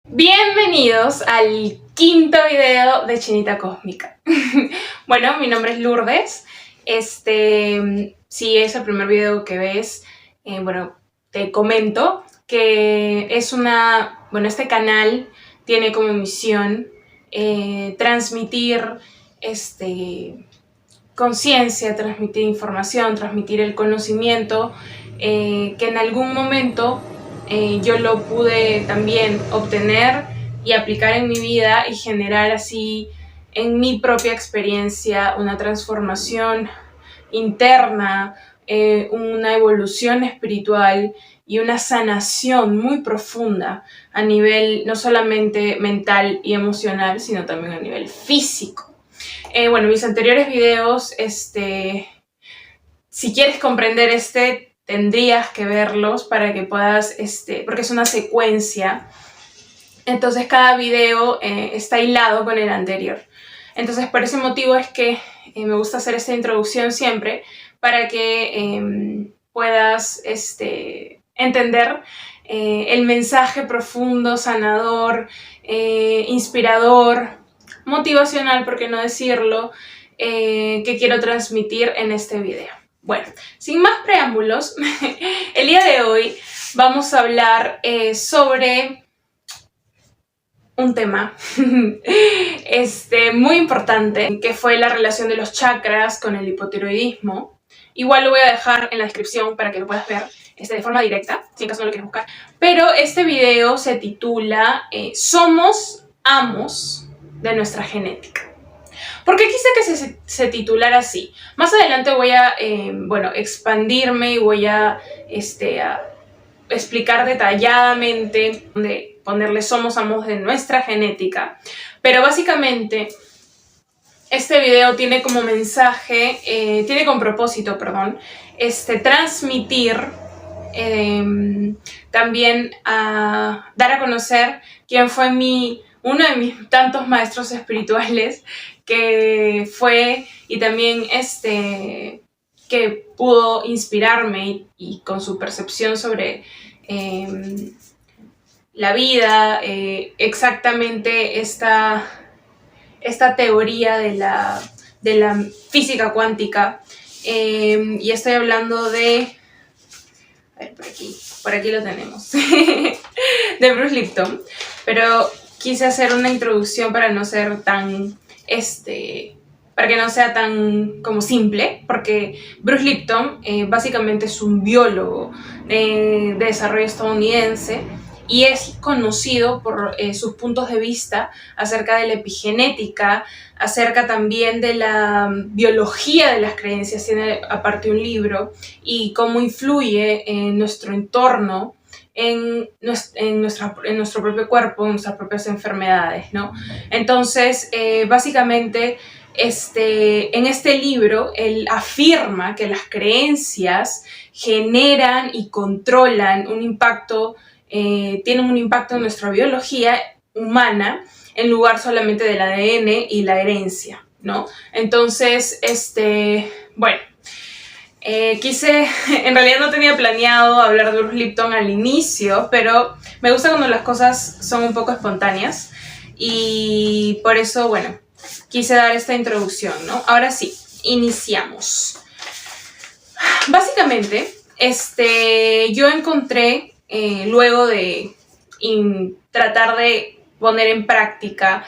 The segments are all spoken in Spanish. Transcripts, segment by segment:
Bienvenidos al quinto video de Chinita Cósmica. Bueno, mi nombre es Lourdes. Si es el primer video que ves, te comento que este canal tiene como misión transmitir conciencia, transmitir información, transmitir el conocimiento que en algún momento yo lo pude también obtener y aplicar en mi vida y generar así en mi propia experiencia una transformación interna, una evolución espiritual y una sanación muy profunda a nivel no solamente mental y emocional, sino también a nivel físico. Mis anteriores videos, si quieres comprender tendrías que verlos para que puedas, porque es una secuencia. Entonces cada video está hilado con el anterior. Entonces por ese motivo es que me gusta hacer esta introducción siempre para que puedas entender el mensaje profundo, sanador, inspirador, motivacional, por qué no decirlo, que quiero transmitir en este video. Bueno, sin más preámbulos, el día de hoy vamos a hablar sobre un tema muy importante, que fue la relación de los chakras con el hipotiroidismo. Igual lo voy a dejar en la descripción para que lo puedas ver de forma directa, si en caso no lo quieres buscar. Pero este video se titula Somos amos de nuestra genética. ¿Por qué quise que se titulara así? Más adelante voy a expandirme y voy a explicar detalladamente de ponerle somos amos de nuestra genética. Pero básicamente este video tiene como mensaje, tiene como propósito, transmitir, también a dar a conocer quién fue uno de mis tantos maestros espirituales que fue y también que pudo inspirarme y con su percepción sobre la vida, exactamente esta teoría de la física cuántica, y estoy hablando de, a ver, por aquí lo tenemos, de Bruce Lipton, pero quise hacer una introducción para no ser tan, para que no sea tan como simple, porque Bruce Lipton básicamente es un biólogo de desarrollo estadounidense y es conocido por sus puntos de vista acerca de la epigenética, acerca también de la biología de las creencias. Tiene aparte un libro y cómo influye en nuestro entorno, en nuestro propio cuerpo, en nuestras propias enfermedades, ¿no? Entonces, básicamente, en este libro, él afirma que las creencias generan y controlan un impacto, tienen un impacto en nuestra biología humana, en lugar solamente del ADN y la herencia, ¿no? Entonces, en realidad no tenía planeado hablar de Bruce Lipton al inicio, pero me gusta cuando las cosas son un poco espontáneas y por eso, quise dar esta introducción, ¿no? Ahora sí, iniciamos. Básicamente, yo encontré, luego de tratar de poner en práctica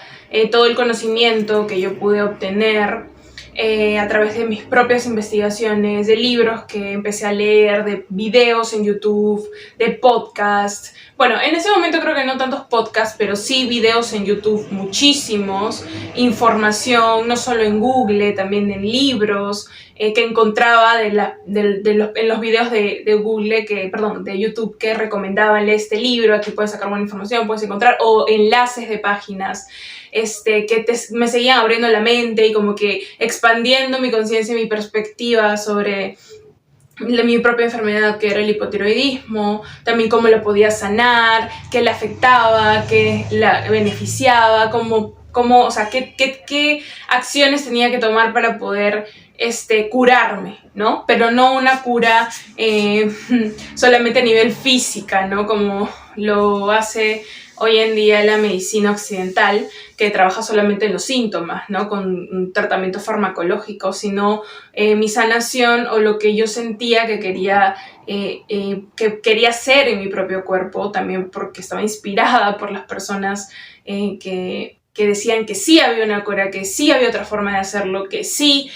todo el conocimiento que yo pude obtener a través de mis propias investigaciones, de libros que empecé a leer, de videos en YouTube, de podcasts. Bueno, en ese momento creo que no tantos podcasts, pero sí videos en YouTube, muchísimos, información, no solo en Google, también en libros que encontraba en los videos de Google, de YouTube, que recomendaban este libro, aquí puedes sacar buena información, puedes encontrar, o enlaces de páginas que me seguían abriendo la mente y como que expandiendo mi conciencia y mi perspectiva sobre mi propia enfermedad, que era el hipotiroidismo, también cómo lo podía sanar, qué le afectaba, qué la beneficiaba, qué acciones tenía que tomar para poder curarme, ¿no? Pero no una cura solamente a nivel física, ¿no? Como lo hace hoy en día la medicina occidental, que trabaja solamente en los síntomas, ¿no? Con un tratamiento farmacológico, sino mi sanación o lo que yo sentía que quería hacer en mi propio cuerpo, también porque estaba inspirada por las personas que decían que sí había una cura, que sí había otra forma de hacerlo, que sí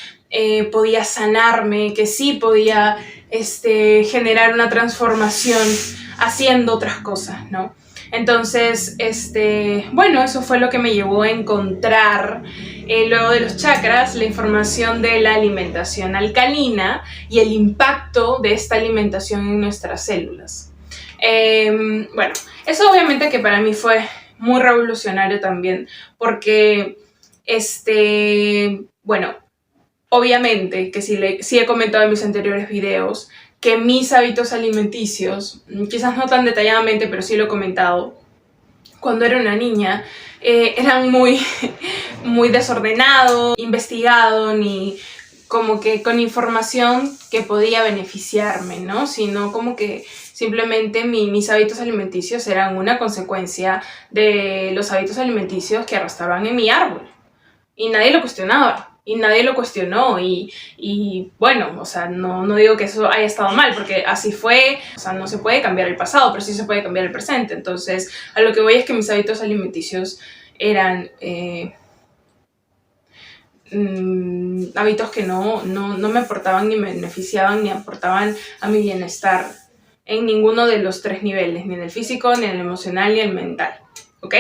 podía sanarme, que sí podía generar una transformación haciendo otras cosas, ¿no? Entonces, bueno, eso fue lo que me llevó a encontrar, luego de los chakras, la información de la alimentación alcalina y el impacto de esta alimentación en nuestras células. Bueno, eso obviamente que para mí fue muy revolucionario también, porque, bueno, obviamente que sí he comentado en mis anteriores videos que mis hábitos alimenticios, quizás no tan detalladamente, pero sí lo he comentado, cuando era una niña, eran muy, muy desordenado, investigado, ni como que con información que podía beneficiarme, ¿no? Sino como que simplemente mis hábitos alimenticios eran una consecuencia de los hábitos alimenticios que arrastraban en mi árbol. Y nadie lo cuestionaba. Y nadie lo cuestionó y bueno, o sea, no digo que eso haya estado mal, porque así fue, o sea, no se puede cambiar el pasado, pero sí se puede cambiar el presente. Entonces, a lo que voy es que mis hábitos alimenticios eran hábitos que no me aportaban ni me beneficiaban ni aportaban a mi bienestar en ninguno de los tres niveles, ni en el físico, ni en el emocional, ni en el mental, ¿ok?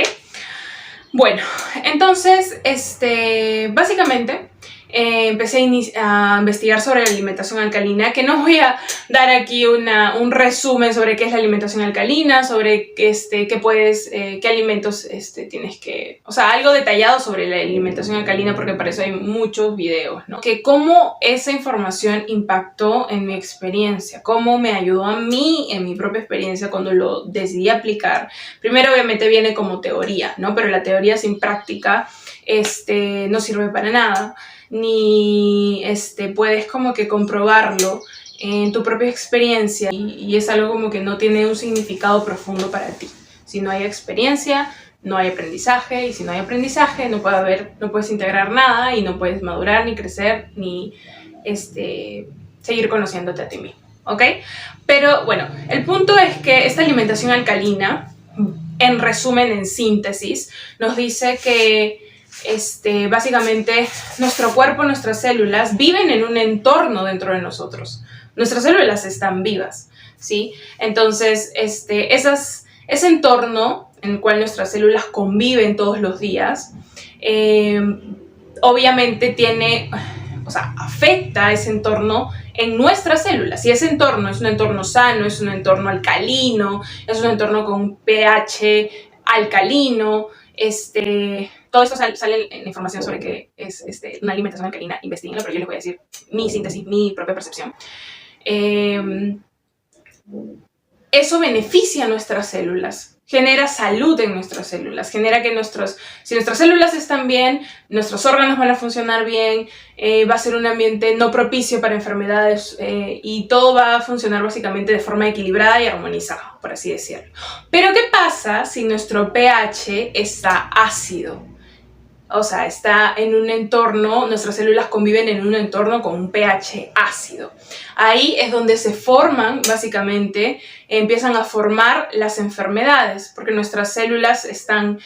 Bueno, entonces, básicamente empecé a investigar sobre la alimentación alcalina, que no voy a dar aquí un resumen sobre qué es la alimentación alcalina, sobre qué alimentos tienes que... O sea, algo detallado sobre la alimentación alcalina, porque para eso hay muchos videos, ¿no? Que cómo esa información impactó en mi experiencia, cómo me ayudó a mí en mi propia experiencia cuando lo decidí aplicar. Primero, obviamente, viene como teoría, ¿no? Pero la teoría sin práctica no sirve para nada, ni puedes como que comprobarlo en tu propia experiencia y es algo como que no tiene un significado profundo para ti. Si no hay experiencia, no hay aprendizaje, y si no hay aprendizaje no puedes integrar nada y no puedes madurar, ni crecer, ni seguir conociéndote a ti mismo, ¿ok? Pero bueno, el punto es que esta alimentación alcalina, en resumen, en síntesis, nos dice que básicamente nuestro cuerpo, nuestras células viven en un entorno dentro de nosotros. Nuestras células están vivas, ¿sí? Entonces, ese entorno en el cual nuestras células conviven todos los días, obviamente afecta a ese entorno en nuestras células. Si ese entorno es un entorno sano, es un entorno alcalino, es un entorno con un pH alcalino, todo esto sale en información sobre qué es una alimentación alcalina, investiguenlo, pero yo les voy a decir mi síntesis, mi propia percepción. Eso beneficia a nuestras células, genera salud en nuestras células, genera que si nuestras células están bien, nuestros órganos van a funcionar bien, va a ser un ambiente no propicio para enfermedades y todo va a funcionar básicamente de forma equilibrada y armonizada, por así decirlo. Pero ¿qué pasa si nuestro pH está ácido? O sea, está en un entorno, nuestras células conviven en un entorno con un pH ácido. Ahí es donde se forman, básicamente, empiezan a formar las enfermedades, porque nuestras células están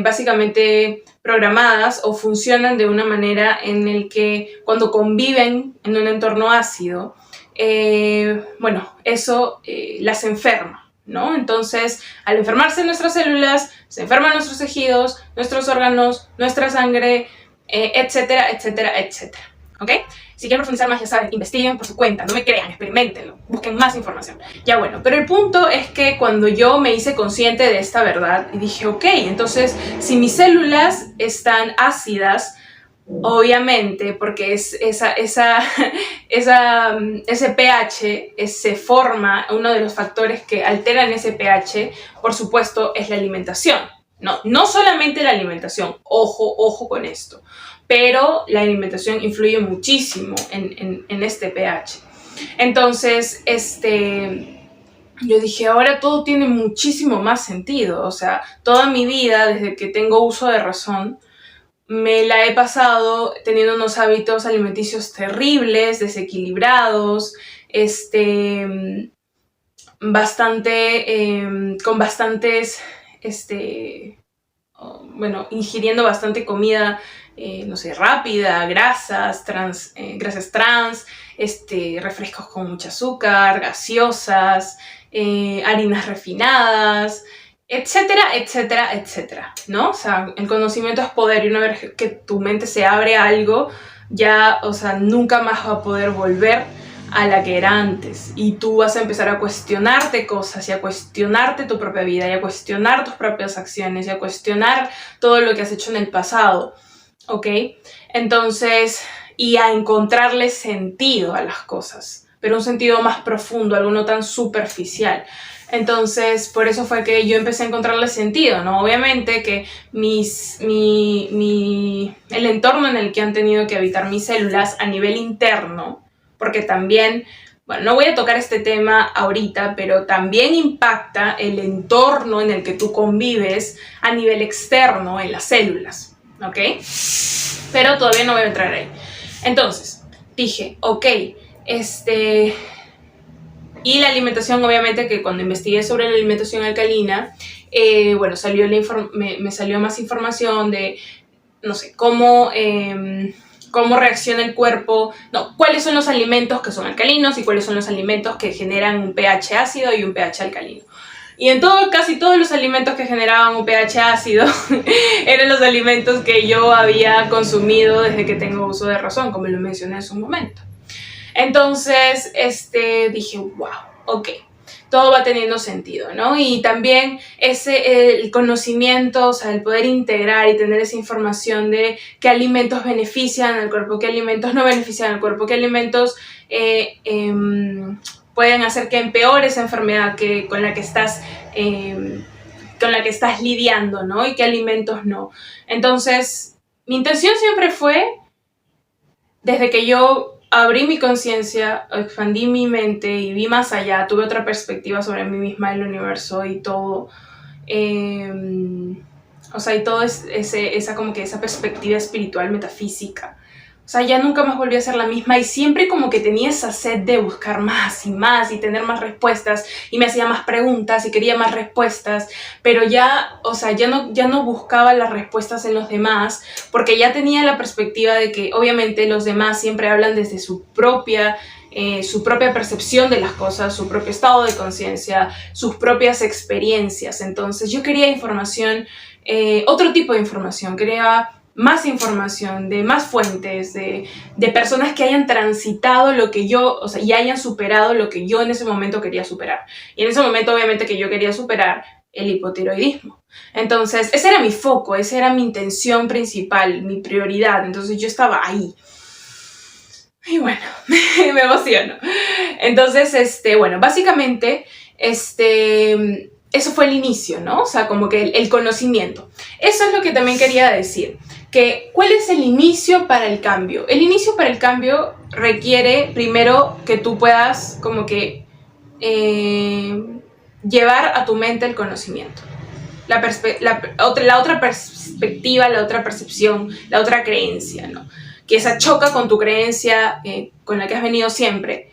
básicamente programadas o funcionan de una manera en el que cuando conviven en un entorno ácido, eso las enferma, ¿no? Entonces, al enfermarse nuestras células, se enferman nuestros tejidos, nuestros órganos, nuestra sangre, etcétera, etcétera, etcétera. ¿Ok? Si quieren profundizar más, ya saben, investiguen por su cuenta, no me crean, experimentenlo, busquen más información. Ya bueno, pero el punto es que cuando yo me hice consciente de esta verdad y dije, ok, entonces, si mis células están ácidas, obviamente, porque ese pH se forma, uno de los factores que alteran ese pH, por supuesto, es la alimentación. No solamente la alimentación, ojo con esto, pero la alimentación influye muchísimo en este pH. Entonces, yo dije, ahora todo tiene muchísimo más sentido. O sea, toda mi vida, desde que tengo uso de razón, me la he pasado teniendo unos hábitos alimenticios terribles, desequilibrados, con bastantes, bueno, ingiriendo bastante comida, no sé, rápida, grasas trans, refrescos con mucho azúcar, gaseosas, harinas refinadas, etcétera, etcétera, etcétera, ¿no? O sea, el conocimiento es poder y una vez que tu mente se abre a algo, ya, o sea, nunca más va a poder volver a la que era antes, y tú vas a empezar a cuestionarte cosas y a cuestionarte tu propia vida y a cuestionar tus propias acciones y a cuestionar todo lo que has hecho en el pasado, ¿ok? Entonces, y a encontrarle sentido a las cosas, pero un sentido más profundo, algo no tan superficial. Entonces, por eso fue que yo empecé a encontrarle sentido, ¿no? Obviamente que el entorno en el que han tenido que habitar mis células a nivel interno, porque también, bueno, no voy a tocar este tema ahorita, pero también impacta el entorno en el que tú convives a nivel externo en las células, ¿ok? Pero todavía no voy a entrar ahí. Entonces, dije, ok, y la alimentación, obviamente, que cuando investigué sobre la alimentación alcalina, bueno, me salió más información de, no sé, cómo reacciona el cuerpo, no, cuáles son los alimentos que son alcalinos y cuáles son los alimentos que generan un pH ácido y un pH alcalino. Y en casi todos los alimentos que generaban un pH ácido eran los alimentos que yo había consumido desde que tengo uso de razón, como lo mencioné en su momento. Entonces, dije, wow, ok, todo va teniendo sentido, ¿no? Y también el conocimiento, o sea, el poder integrar y tener esa información de qué alimentos benefician al cuerpo, qué alimentos no benefician al cuerpo, qué alimentos pueden hacer que empeore esa enfermedad con la que estás lidiando, ¿no? Y qué alimentos no. Entonces, mi intención siempre fue, desde que yo abrí mi conciencia, expandí mi mente y vi más allá, tuve otra perspectiva sobre mí misma, el universo y todo. O sea, y todo esa perspectiva espiritual, metafísica. O sea, ya nunca más volví a ser la misma y siempre como que tenía esa sed de buscar más y tener más respuestas y me hacía más preguntas y quería más respuestas, pero ya, o sea, ya no buscaba las respuestas en los demás porque ya tenía la perspectiva de que obviamente los demás siempre hablan desde su propia percepción de las cosas, su propio estado de conciencia, sus propias experiencias. Entonces yo quería información, otro tipo de información, quería más información, de más fuentes, de personas que hayan transitado lo que yo, o sea, y hayan superado lo que yo en ese momento quería superar. Y en ese momento obviamente que yo quería superar el hipotiroidismo. Entonces ese era mi foco, esa era mi intención principal, mi prioridad. Entonces yo estaba ahí. Y bueno, me emociono. Entonces, bueno, básicamente, eso fue el inicio, ¿no? O sea, como que el conocimiento. Eso es lo que también quería decir. Que, ¿cuál es el inicio para el cambio? El inicio para el cambio requiere, primero, que tú puedas, como que, llevar a tu mente el conocimiento. La otra perspectiva, la otra percepción, la otra creencia, ¿no? Que esa choca con tu creencia con la que has venido siempre.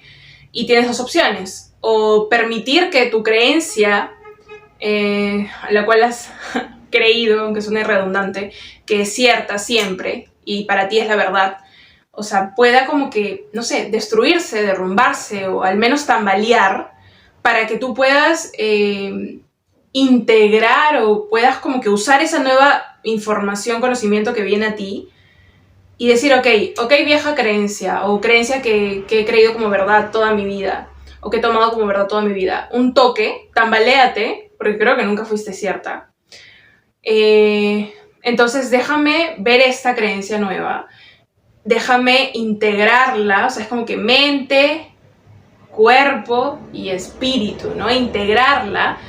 Y tienes dos opciones. O permitir que tu creencia, a la cual has creído, aunque suene redundante, que es cierta siempre y para ti es la verdad, o sea, pueda como que, no sé, destruirse, derrumbarse o al menos tambalear para que tú puedas integrar o puedas como que usar esa nueva información, conocimiento que viene a ti y decir, ok, vieja creencia o creencia que he creído como verdad toda mi vida o que he tomado como verdad toda mi vida. Un toque, tambaléate, porque creo que nunca fuiste cierta. Entonces déjame ver esta creencia nueva, déjame integrarla, o sea, es como que mente, cuerpo y espíritu, ¿no? Integrarla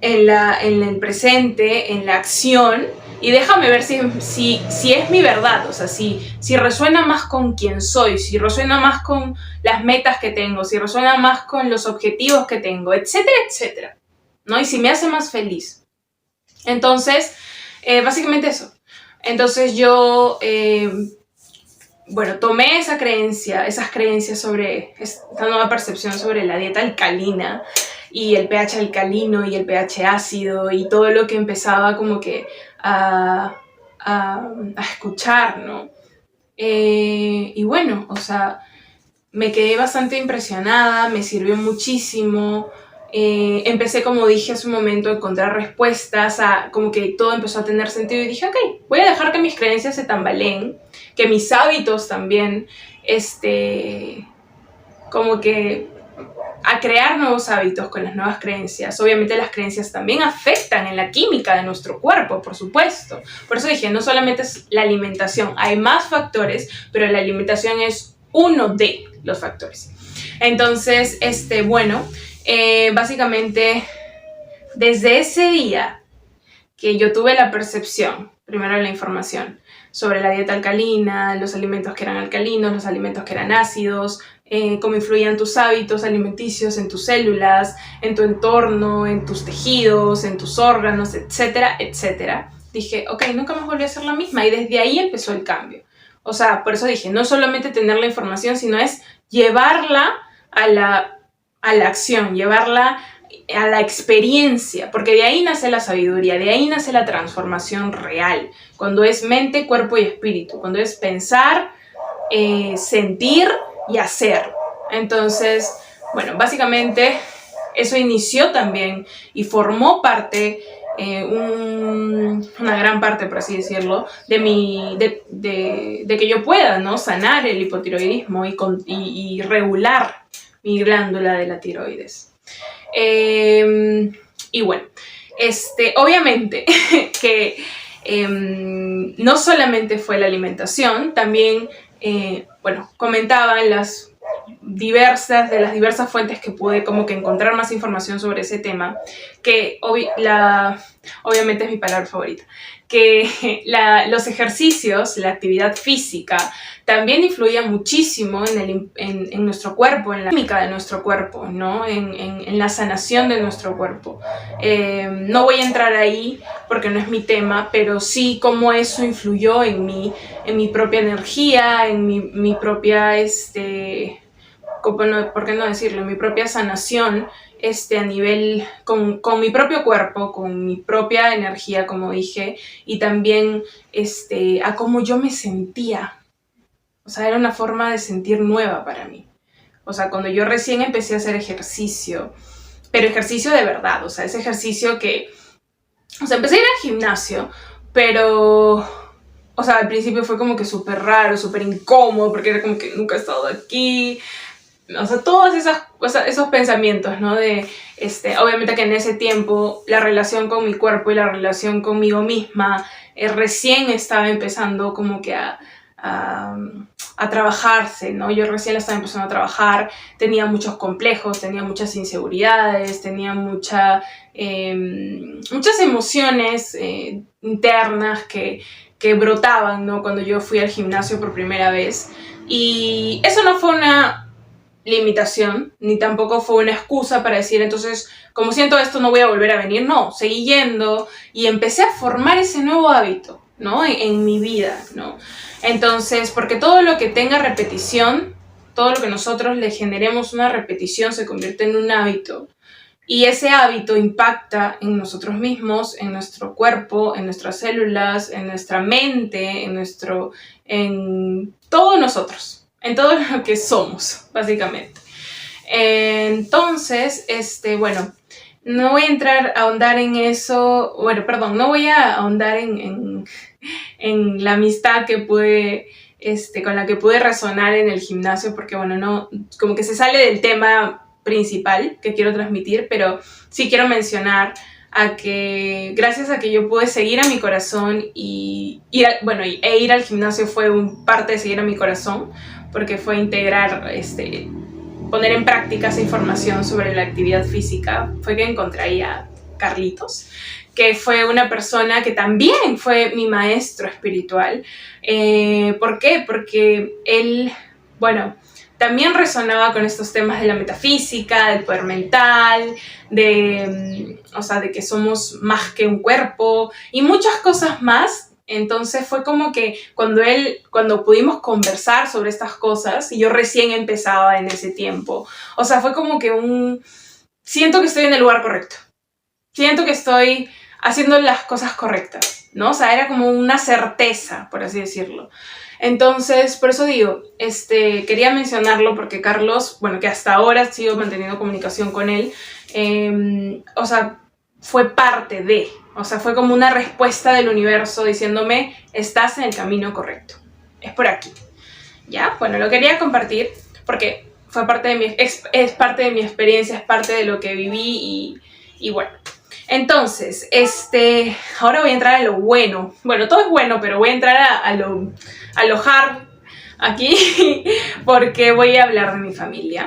en el presente, en la acción, y déjame ver si es mi verdad, o sea, si resuena más con quién soy, si resuena más con las metas que tengo, si resuena más con los objetivos que tengo, etcétera, etcétera, ¿no? Y si me hace más feliz. Entonces, básicamente eso. Entonces yo, bueno, tomé esas creencias sobre esta nueva percepción sobre la dieta alcalina y el pH alcalino y el pH ácido y todo lo que empezaba como que a escuchar, ¿no? Y bueno, o sea, me quedé bastante impresionada, me sirvió muchísimo. Empecé, como dije hace un momento, a encontrar respuestas, como que todo empezó a tener sentido y dije, ok, voy a dejar que mis creencias se tambaleen, que mis hábitos también, como que a crear nuevos hábitos con las nuevas creencias. Obviamente las creencias también afectan en la química de nuestro cuerpo, por supuesto. Por eso dije, no solamente es la alimentación, hay más factores, pero la alimentación es uno de los factores. Entonces, bueno, básicamente desde ese día que yo tuve la percepción, primero la información sobre la dieta alcalina, los alimentos que eran alcalinos, los alimentos que eran ácidos, cómo influían tus hábitos alimenticios en tus células, en tu entorno, en tus tejidos, en tus órganos, etcétera, etcétera. Dije, ok, nunca más volví a ser la misma y desde ahí empezó el cambio. O sea, por eso dije, no solamente tener la información, sino es llevarla a la acción, llevarla a la experiencia, porque de ahí nace la sabiduría, de ahí nace la transformación real, cuando es mente, cuerpo y espíritu, cuando es pensar, sentir y hacer. Entonces, bueno, básicamente eso inició también y formó parte, una gran parte, por así decirlo, de que yo pueda, ¿no?, sanar el hipotiroidismo y regular mi glándula de la tiroides. Y bueno, obviamente que no solamente fue la alimentación, también, bueno, comentaba en las diversas fuentes que pude como que encontrar más información sobre ese tema, que obviamente es mi palabra favorita, que los ejercicios, la actividad física, también influye muchísimo en nuestro cuerpo, en la química de nuestro cuerpo, ¿no? En la sanación de nuestro cuerpo. No voy a entrar ahí porque no es mi tema, pero sí cómo eso influyó en mi propia energía, en mi propia, ¿por qué no decirlo? Mi propia sanación, a nivel, con mi propio cuerpo, con mi propia energía, como dije, y también a cómo yo me sentía. O sea, era una forma de sentir nueva para mí. O sea, cuando yo recién empecé a hacer ejercicio, pero ejercicio de verdad, o sea, ese ejercicio que, o sea, empecé a ir al gimnasio, pero, o sea, al principio fue como que súper raro, súper incómodo, porque era como que nunca he estado aquí. O sea, todos esos pensamientos, ¿no? Obviamente que en ese tiempo la relación con mi cuerpo y la relación conmigo misma recién estaba empezando como que a trabajarse, ¿no? Yo recién la estaba empezando a trabajar, tenía muchos complejos, tenía muchas inseguridades, tenía muchas emociones internas que brotaban, ¿no?, cuando yo fui al gimnasio por primera vez. Y eso no fue una limitación, ni tampoco fue una excusa para decir, entonces, como siento esto, no voy a volver a venir. No, seguí yendo y empecé a formar ese nuevo hábito, ¿no?, en mi vida, ¿no? Entonces, porque todo lo que tenga repetición, todo lo que nosotros le generemos una repetición se convierte en un hábito. Y ese hábito impacta en nosotros mismos, en nuestro cuerpo, en nuestras células, en nuestra mente, en todos nosotros, en todo lo que somos, básicamente. Entonces, bueno, no voy a ahondar en eso, no voy a ahondar en la amistad que con la que pude resonar en el gimnasio, porque bueno, no, como que se sale del tema principal que quiero transmitir, pero sí quiero mencionar que gracias a que yo pude seguir a mi corazón e ir al gimnasio fue parte de seguir a mi corazón, porque fue integrar, poner en práctica esa información sobre la actividad física, fue que encontré a Carlitos, que fue una persona que también fue mi maestro espiritual. ¿Por qué? Porque él, bueno, también resonaba con estos temas de la metafísica, del poder mental, o sea, de que somos más que un cuerpo y muchas cosas más. Entonces fue como que cuando pudimos conversar sobre estas cosas, y yo recién empezaba en ese tiempo, o sea, fue como que siento que estoy en el lugar correcto. Siento que estoy haciendo las cosas correctas, ¿no? O sea, era como una certeza, por así decirlo. Entonces, por eso digo, quería mencionarlo porque Carlos, bueno, que hasta ahora sigo manteniendo comunicación con él, o sea, fue parte de, o sea, fue como una respuesta del universo diciéndome, estás en el camino correcto, es por aquí, ¿ya? Bueno, lo quería compartir porque fue parte de es parte de mi experiencia, es parte de lo que viví y bueno. Entonces, ahora voy a entrar a lo bueno. Bueno, todo es bueno, pero voy a entrar a lo hard aquí porque voy a hablar de mi familia.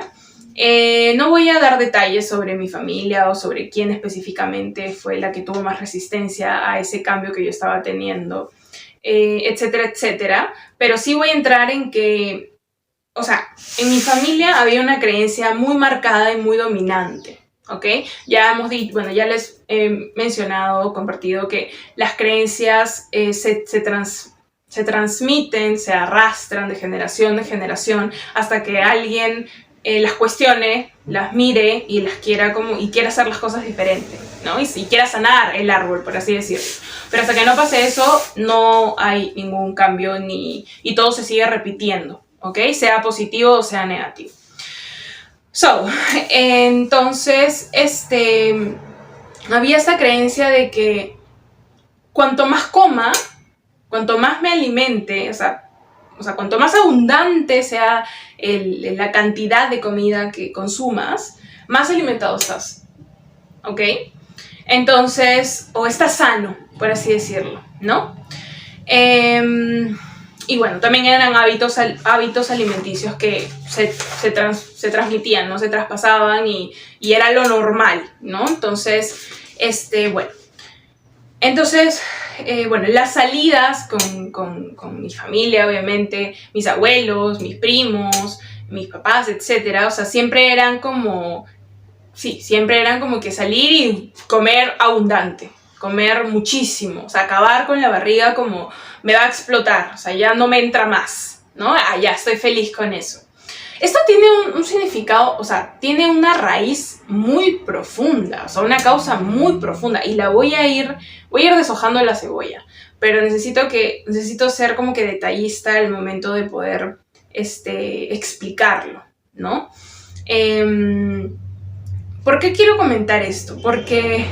No voy a dar detalles sobre mi familia o sobre quién específicamente fue la que tuvo más resistencia a ese cambio que yo estaba teniendo, etcétera, etcétera. Pero sí voy a entrar en que, o sea, en mi familia había una creencia muy marcada y muy dominante. ¿Ok? Ya hemos dicho, bueno, ya les he mencionado, compartido que las creencias se transmiten, se arrastran de generación hasta que alguien las cuestione, las mire y las quiera quiera hacer las cosas diferentes, ¿no? Y quiera sanar el árbol, por así decirlo. Pero hasta que no pase eso, no hay ningún cambio y todo se sigue repitiendo, ¿ok? Sea positivo o sea negativo. Entonces, había esta creencia de que cuanto más coma, cuanto más me alimente, o sea, cuanto más abundante sea la cantidad de comida que consumas, más alimentado estás, ¿ok? Entonces, o estás sano, por así decirlo, ¿no? Y bueno, también eran hábitos alimenticios que se transmitían, ¿no? Se traspasaban y era lo normal, ¿no? Entonces, bueno. Entonces, bueno, las salidas con mi familia, obviamente, mis abuelos, mis primos, mis papás, etcétera, o sea, siempre eran como que salir y comer abundante, comer muchísimo, o sea, acabar con la barriga como me va a explotar, o sea, ya no me entra más, ¿no? Ya estoy feliz con eso. Esto tiene un significado, o sea, tiene una raíz muy profunda, o sea, una causa muy profunda, y la voy a ir deshojando la cebolla, pero necesito ser como que detallista al momento de poder explicarlo, ¿no? ¿Por qué quiero comentar esto? Porque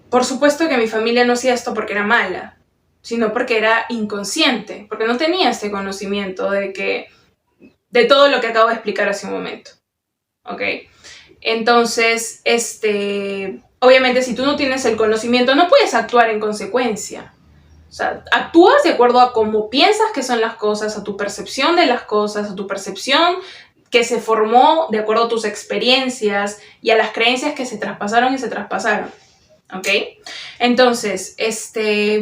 por supuesto que mi familia no hacía esto porque era mala, sino porque era inconsciente, porque no tenía este conocimiento de todo lo que acabo de explicar hace un momento, ¿ok? Entonces, obviamente si tú no tienes el conocimiento, no puedes actuar en consecuencia. O sea, actúas de acuerdo a cómo piensas que son las cosas, a tu percepción de las cosas, a tu percepción que se formó de acuerdo a tus experiencias y a las creencias que se traspasaron, ¿ok? Entonces,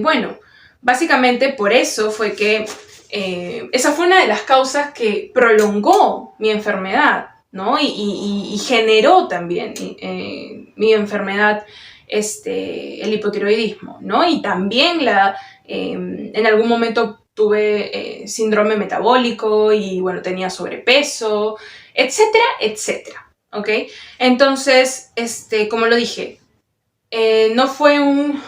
bueno, básicamente por eso fue que esa fue una de las causas que prolongó mi enfermedad, ¿no? Y generó también mi enfermedad, el hipotiroidismo, ¿no? Y también en algún momento tuve síndrome metabólico y, bueno, tenía sobrepeso, etcétera, etcétera, ¿ok? Entonces, como lo dije, no fue un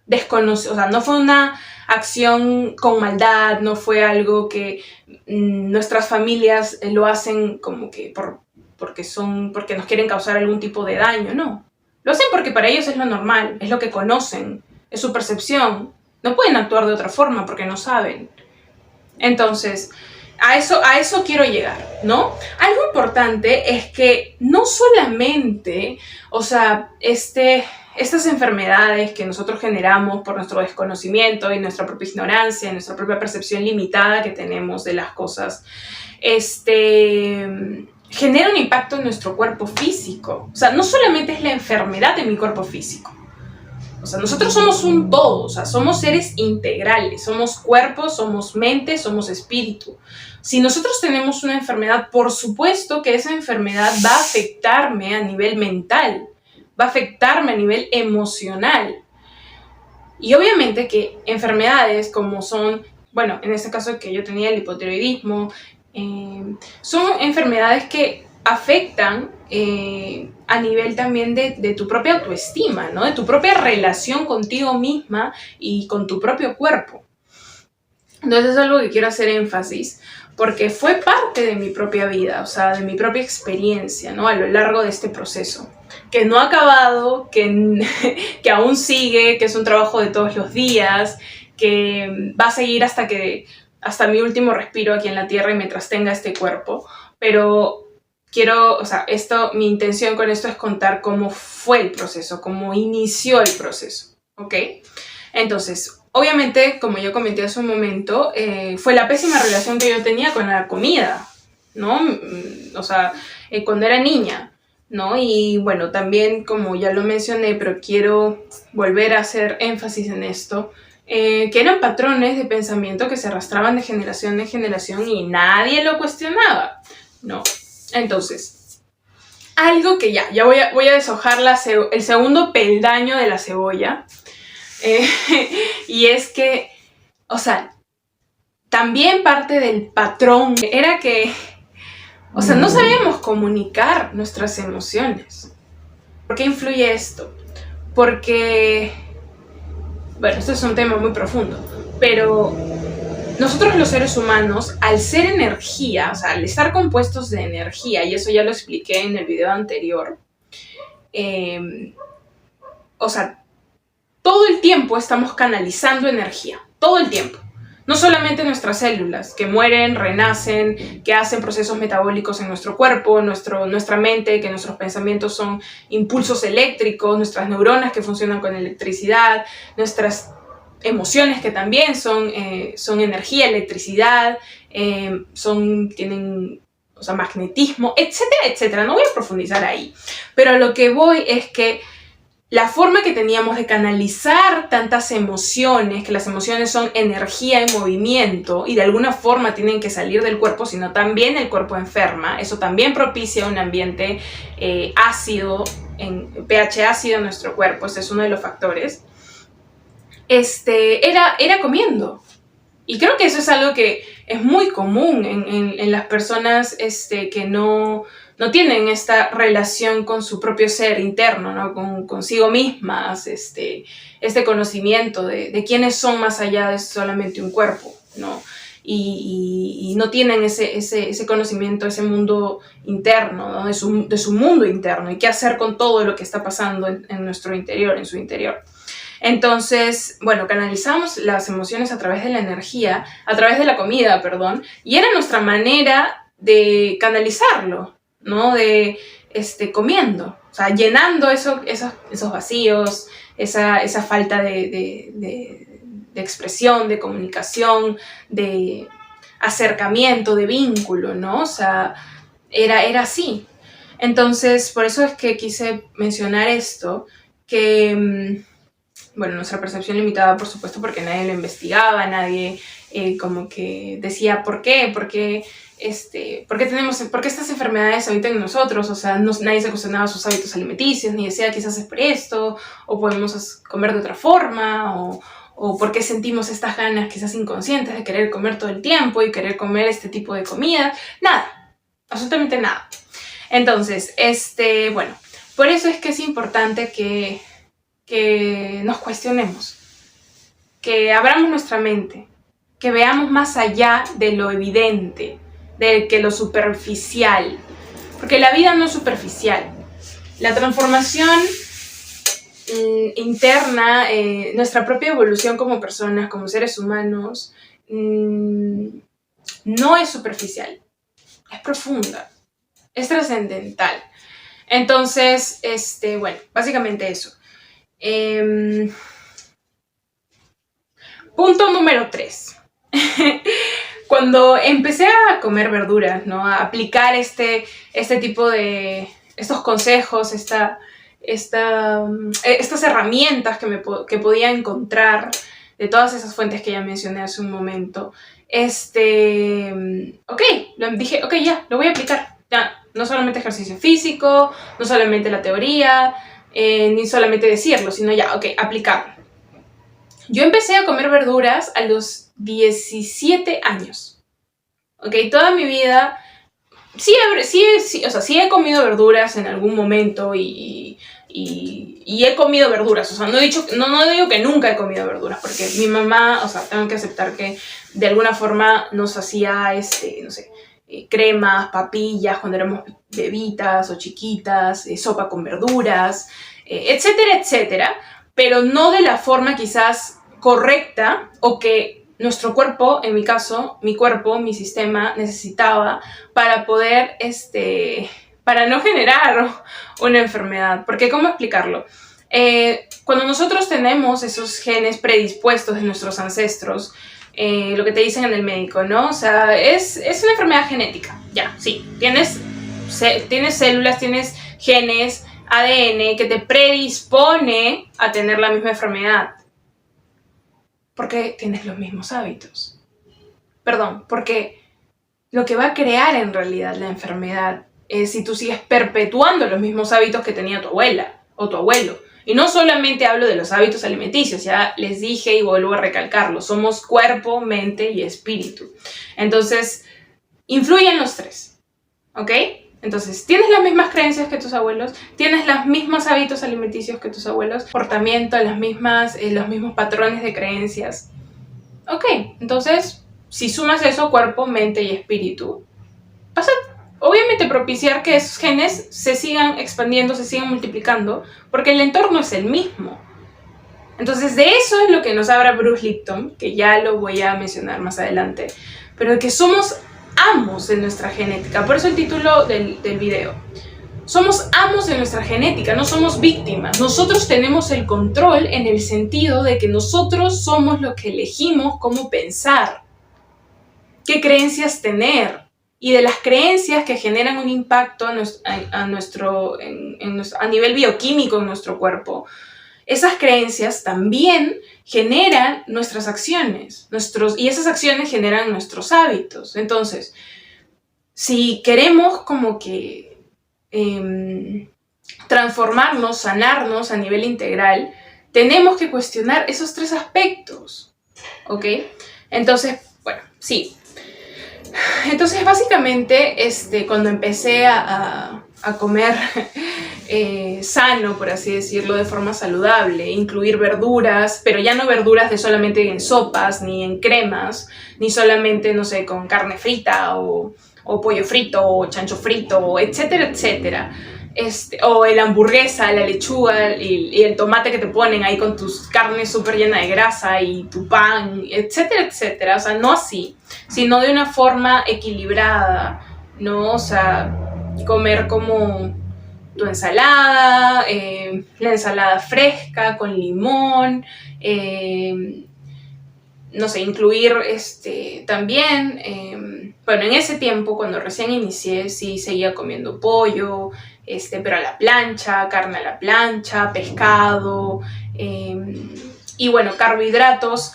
desconocido, o sea, no fue una acción con maldad, no fue algo que nuestras familias lo hacen como que porque nos quieren causar algún tipo de daño, no. Lo hacen porque para ellos es lo normal, es lo que conocen, es su percepción. No pueden actuar de otra forma porque no saben. Entonces, a eso quiero llegar, ¿no? Algo importante es que no solamente, o sea, estas enfermedades que nosotros generamos por nuestro desconocimiento y nuestra propia ignorancia, nuestra propia percepción limitada que tenemos de las cosas, genera un impacto en nuestro cuerpo físico. O sea, no solamente es la enfermedad de mi cuerpo físico. O sea, nosotros somos un todo, o sea, somos seres integrales, somos cuerpo, somos mente, somos espíritu. Si nosotros tenemos una enfermedad, por supuesto que esa enfermedad va a afectarme a nivel mental, va a afectarme a nivel emocional. Y obviamente que enfermedades como son, bueno, en este caso que yo tenía el hipotiroidismo, son enfermedades que afectan a nivel también de tu propia autoestima, ¿no? De tu propia relación contigo misma y con tu propio cuerpo. Entonces es algo que quiero hacer énfasis porque fue parte de mi propia vida, o sea, de mi propia experiencia, ¿no? A lo largo de este proceso, que no ha acabado, que aún sigue, que es un trabajo de todos los días, que va a seguir hasta mi último respiro aquí en la tierra y mientras tenga este cuerpo, pero quiero, o sea, mi intención con esto es contar cómo fue el proceso, cómo inició el proceso, ¿ok? Entonces, obviamente, como yo comenté hace un momento, fue la pésima relación que yo tenía con la comida, ¿no? O sea, cuando era niña, ¿no? Y bueno, también, como ya lo mencioné, pero quiero volver a hacer énfasis en esto, que eran patrones de pensamiento que se arrastraban de generación en generación y nadie lo cuestionaba, ¿no? Entonces, algo que ya voy a deshojar el segundo peldaño de la cebolla, y es que, o sea, también parte del patrón era que, o sea, no sabíamos comunicar nuestras emociones. ¿Por qué influye esto? Porque, bueno, esto es un tema muy profundo, pero nosotros los seres humanos, al ser energía, o sea, al estar compuestos de energía, y eso ya lo expliqué en el video anterior, o sea, todo el tiempo estamos canalizando energía, todo el tiempo. No solamente nuestras células, que mueren, renacen, que hacen procesos metabólicos en nuestro cuerpo, nuestra mente, que nuestros pensamientos son impulsos eléctricos, nuestras neuronas que funcionan con electricidad, nuestras emociones que también son energía, electricidad, tienen, o sea, magnetismo, etcétera, etcétera. No voy a profundizar ahí, pero a lo que voy es que la forma que teníamos de canalizar tantas emociones, que las emociones son energía en movimiento y de alguna forma tienen que salir del cuerpo, sino también el cuerpo enferma, eso también propicia un ambiente ácido, en pH ácido en nuestro cuerpo, ese es uno de los factores, era comiendo. Y creo que eso es algo que es muy común en las personas que no tienen esta relación con su propio ser interno, ¿no? Consigo mismas, este conocimiento de quiénes son más allá de solamente un cuerpo, ¿no? Y no tienen ese conocimiento, ese mundo interno, ¿no? de su mundo interno y qué hacer con todo lo que está pasando en nuestro interior, en su interior. Entonces, bueno, canalizamos las emociones a través de la energía, a través de la comida, perdón, y era nuestra manera de canalizarlo, ¿no? De comiendo, o sea, llenando esos vacíos, esa falta de expresión, de comunicación, de acercamiento, de vínculo, ¿no? O sea, era así. Entonces, por eso es que quise mencionar esto, que bueno, nuestra percepción limitada, por supuesto, porque nadie lo investigaba, nadie como que decía por qué ¿por qué estas enfermedades habitan en nosotros? O sea, nadie se cuestionaba sus hábitos alimenticios, ni decía quizás es por esto, o podemos comer de otra forma, o por qué sentimos estas ganas quizás inconscientes de querer comer todo el tiempo y querer comer este tipo de comida. Nada, absolutamente nada. Entonces, bueno, por eso es que es importante que nos cuestionemos, que abramos nuestra mente, que veamos más allá de lo evidente, de que lo superficial, porque la vida no es superficial. La transformación interna, nuestra propia evolución como personas, como seres humanos, no es superficial, es profunda, es trascendental. Entonces, bueno, básicamente eso. Punto número 3. Cuando empecé a comer verduras, ¿no? A aplicar este tipo de... estos consejos, estas herramientas que podía encontrar de todas esas fuentes que ya mencioné hace un momento, dije, ok, ya, lo voy a aplicar. Ya, no solamente ejercicio físico, no solamente la teoría, ni solamente decirlo, sino ya, ok, aplicarlo. Yo empecé a comer verduras a los 17 años. Ok, toda mi vida sí he comido verduras en algún momento y he comido verduras. O sea, no digo que nunca he comido verduras, porque mi mamá, o sea, tengo que aceptar que de alguna forma nos hacía, no sé, cremas, papillas cuando éramos bebitas o chiquitas, sopa con verduras, etcétera, etcétera, pero no de la forma quizás correcta o que nuestro cuerpo, en mi caso, mi sistema necesitaba para poder, para no generar una enfermedad. Porque, ¿cómo explicarlo? Cuando nosotros tenemos esos genes predispuestos de nuestros ancestros, lo que te dicen en el médico, ¿no? O sea, es una enfermedad genética, ya, sí. Tienes células, tienes genes, ADN que te predispone a tener la misma enfermedad. Porque tienes los mismos hábitos. Perdón, porque lo que va a crear en realidad la enfermedad es si tú sigues perpetuando los mismos hábitos que tenía tu abuela o tu abuelo. Y no solamente hablo de los hábitos alimenticios, ya les dije y vuelvo a recalcarlo, somos cuerpo, mente y espíritu. Entonces, influyen los tres, ¿ok? Entonces, tienes las mismas creencias que tus abuelos, tienes los mismos hábitos alimenticios que tus abuelos, comportamiento, los mismos patrones de creencias. Ok, entonces, si sumas eso, cuerpo, mente y espíritu, vas a obviamente propiciar que esos genes se sigan expandiendo, se sigan multiplicando, porque el entorno es el mismo. Entonces, de eso es lo que nos habla Bruce Lipton, que ya lo voy a mencionar más adelante, pero de que somos amos de nuestra genética. Por eso el título del video. Somos amos de nuestra genética, no somos víctimas. Nosotros tenemos el control en el sentido de que nosotros somos los que elegimos cómo pensar, qué creencias tener, y de las creencias que generan un impacto a nivel bioquímico en nuestro cuerpo. Esas creencias también generan nuestras acciones, y esas acciones generan nuestros hábitos. Entonces, si queremos como que transformarnos, sanarnos a nivel integral, tenemos que cuestionar esos tres aspectos, ¿ok? Entonces, bueno, sí. Entonces, básicamente, cuando empecé a comer sano, por así decirlo, de forma saludable, incluir verduras, pero ya no verduras de solamente en sopas, ni en cremas, ni solamente, no sé, con carne frita o pollo frito o chancho frito, etcétera, etcétera. O la hamburguesa, la lechuga y el tomate que te ponen ahí con tus carnes súper llenas de grasa y tu pan, etcétera, etcétera. O sea, no así, sino de una forma equilibrada, ¿no? O sea, comer como tu ensalada, la ensalada fresca con limón, no sé, incluir también, bueno, en ese tiempo, cuando recién inicié, sí seguía comiendo pollo, pero a la plancha, carne a la plancha, pescado, y bueno, carbohidratos,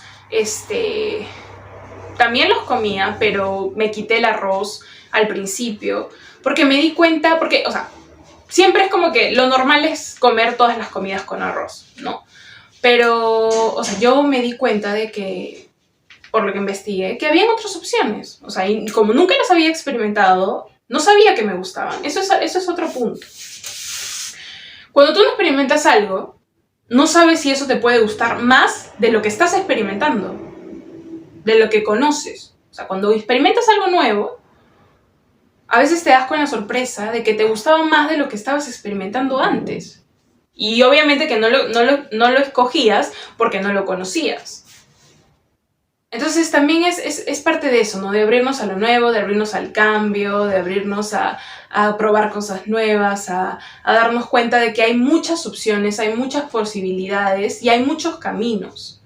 también los comía, pero me quité el arroz al principio, porque me di cuenta, o sea, siempre es como que lo normal es comer todas las comidas con arroz, ¿no? Pero, o sea, yo me di cuenta de que, por lo que investigué, que habían otras opciones. O sea, y como nunca las había experimentado, no sabía que me gustaban. Eso es otro punto. Cuando tú no experimentas algo, no sabes si eso te puede gustar más de lo que estás experimentando, de lo que conoces. O sea, cuando experimentas algo nuevo, a veces te das con la sorpresa de que te gustaba más de lo que estabas experimentando antes. Y obviamente que no lo escogías porque no lo conocías. Entonces también es parte de eso, ¿no? De abrirnos a lo nuevo, de abrirnos al cambio, de abrirnos a probar cosas nuevas, a darnos cuenta de que hay muchas opciones, hay muchas posibilidades y hay muchos caminos.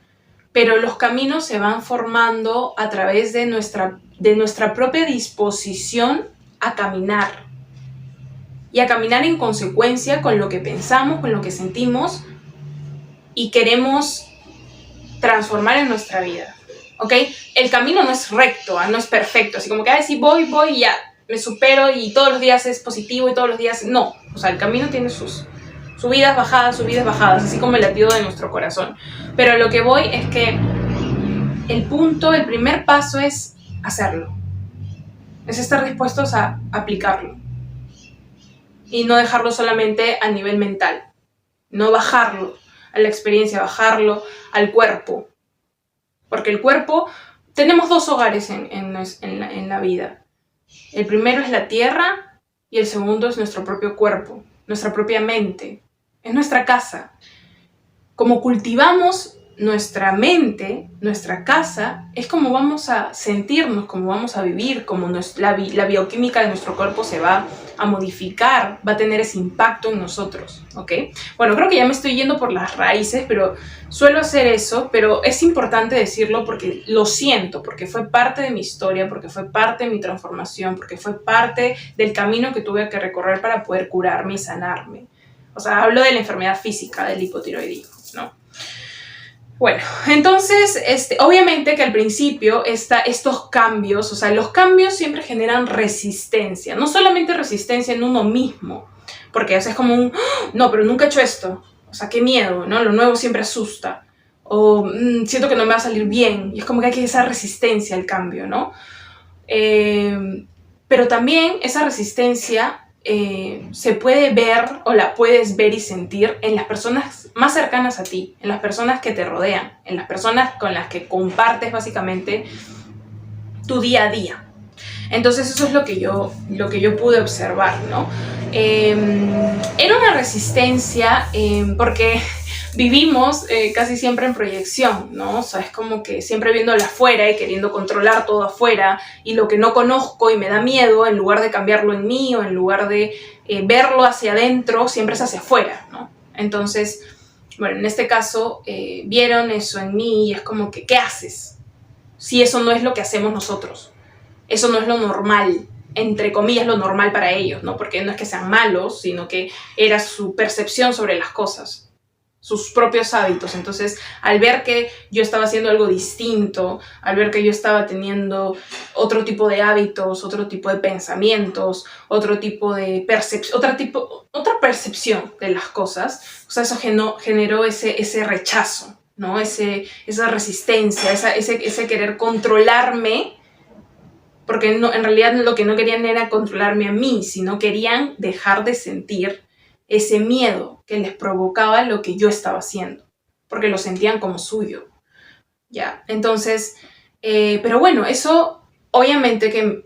pero los caminos se van formando a través de nuestra propia disposición a caminar y a caminar en consecuencia con lo que pensamos, con lo que sentimos y queremos transformar en nuestra vida, ¿ok? El camino no es recto, no es perfecto, así como que, sí, voy y ya, me supero y todos los días es positivo y todos los días, no, o sea, el camino tiene sus subidas, bajadas, así como el latido de nuestro corazón, pero lo que voy es que el primer paso es hacerlo, es estar dispuestos a aplicarlo y no dejarlo solamente a nivel mental, no bajarlo a la experiencia, bajarlo al cuerpo, porque el cuerpo, tenemos dos hogares en la vida, el primero es la tierra y el segundo es nuestro propio cuerpo, nuestra propia mente, es nuestra casa. Como cultivamos nuestra mente, nuestra casa, es como vamos a sentirnos, como vamos a vivir, como la bioquímica de nuestro cuerpo se va a modificar, va a tener ese impacto en nosotros, ¿ok? Bueno, creo que ya me estoy yendo por las raíces, pero suelo hacer eso, pero es importante decirlo porque lo siento, porque fue parte de mi historia, porque fue parte de mi transformación, porque fue parte del camino que tuve que recorrer para poder curarme y sanarme. O sea, hablo de la enfermedad física del hipotiroidismo, ¿no? Bueno, entonces, obviamente que al principio estos cambios, o sea, los cambios siempre generan resistencia, no solamente resistencia en uno mismo, porque es como no, pero nunca he hecho esto, o sea, qué miedo, ¿no? Lo nuevo siempre asusta, o siento que no me va a salir bien, y es como que hay esa resistencia al cambio, ¿no? Pero también esa resistencia se puede ver o la puedes ver y sentir en las personas más cercanas a ti, en las personas que te rodean, en las personas con las que compartes básicamente tu día a día. Entonces eso es lo que yo pude observar, ¿no? Era una resistencia porque vivimos casi siempre en proyección, ¿no? O sea, es como que siempre viéndolo afuera y queriendo controlar todo afuera y lo que no conozco y me da miedo, en lugar de cambiarlo en mí o en lugar de verlo hacia adentro, siempre es hacia afuera, ¿no? Entonces, bueno, en este caso vieron eso en mí y es como que, ¿qué haces? Si eso no es lo que hacemos nosotros. Eso no es lo normal, entre comillas lo normal para ellos, ¿no? Porque no es que sean malos, sino que era su percepción sobre las cosas, sus propios hábitos. Entonces, al ver que yo estaba haciendo algo distinto, al ver que yo estaba teniendo otro tipo de hábitos, otro tipo de pensamientos, otro tipo de otra percepción de las cosas, o sea, eso generó ese rechazo, ¿no? Esa resistencia, ese querer controlarme, porque en realidad lo que no querían era controlarme a mí, sino querían dejar de sentir ese miedo que les provocaba lo que yo estaba haciendo, porque lo sentían como suyo, ¿ya? Entonces, pero bueno, eso obviamente que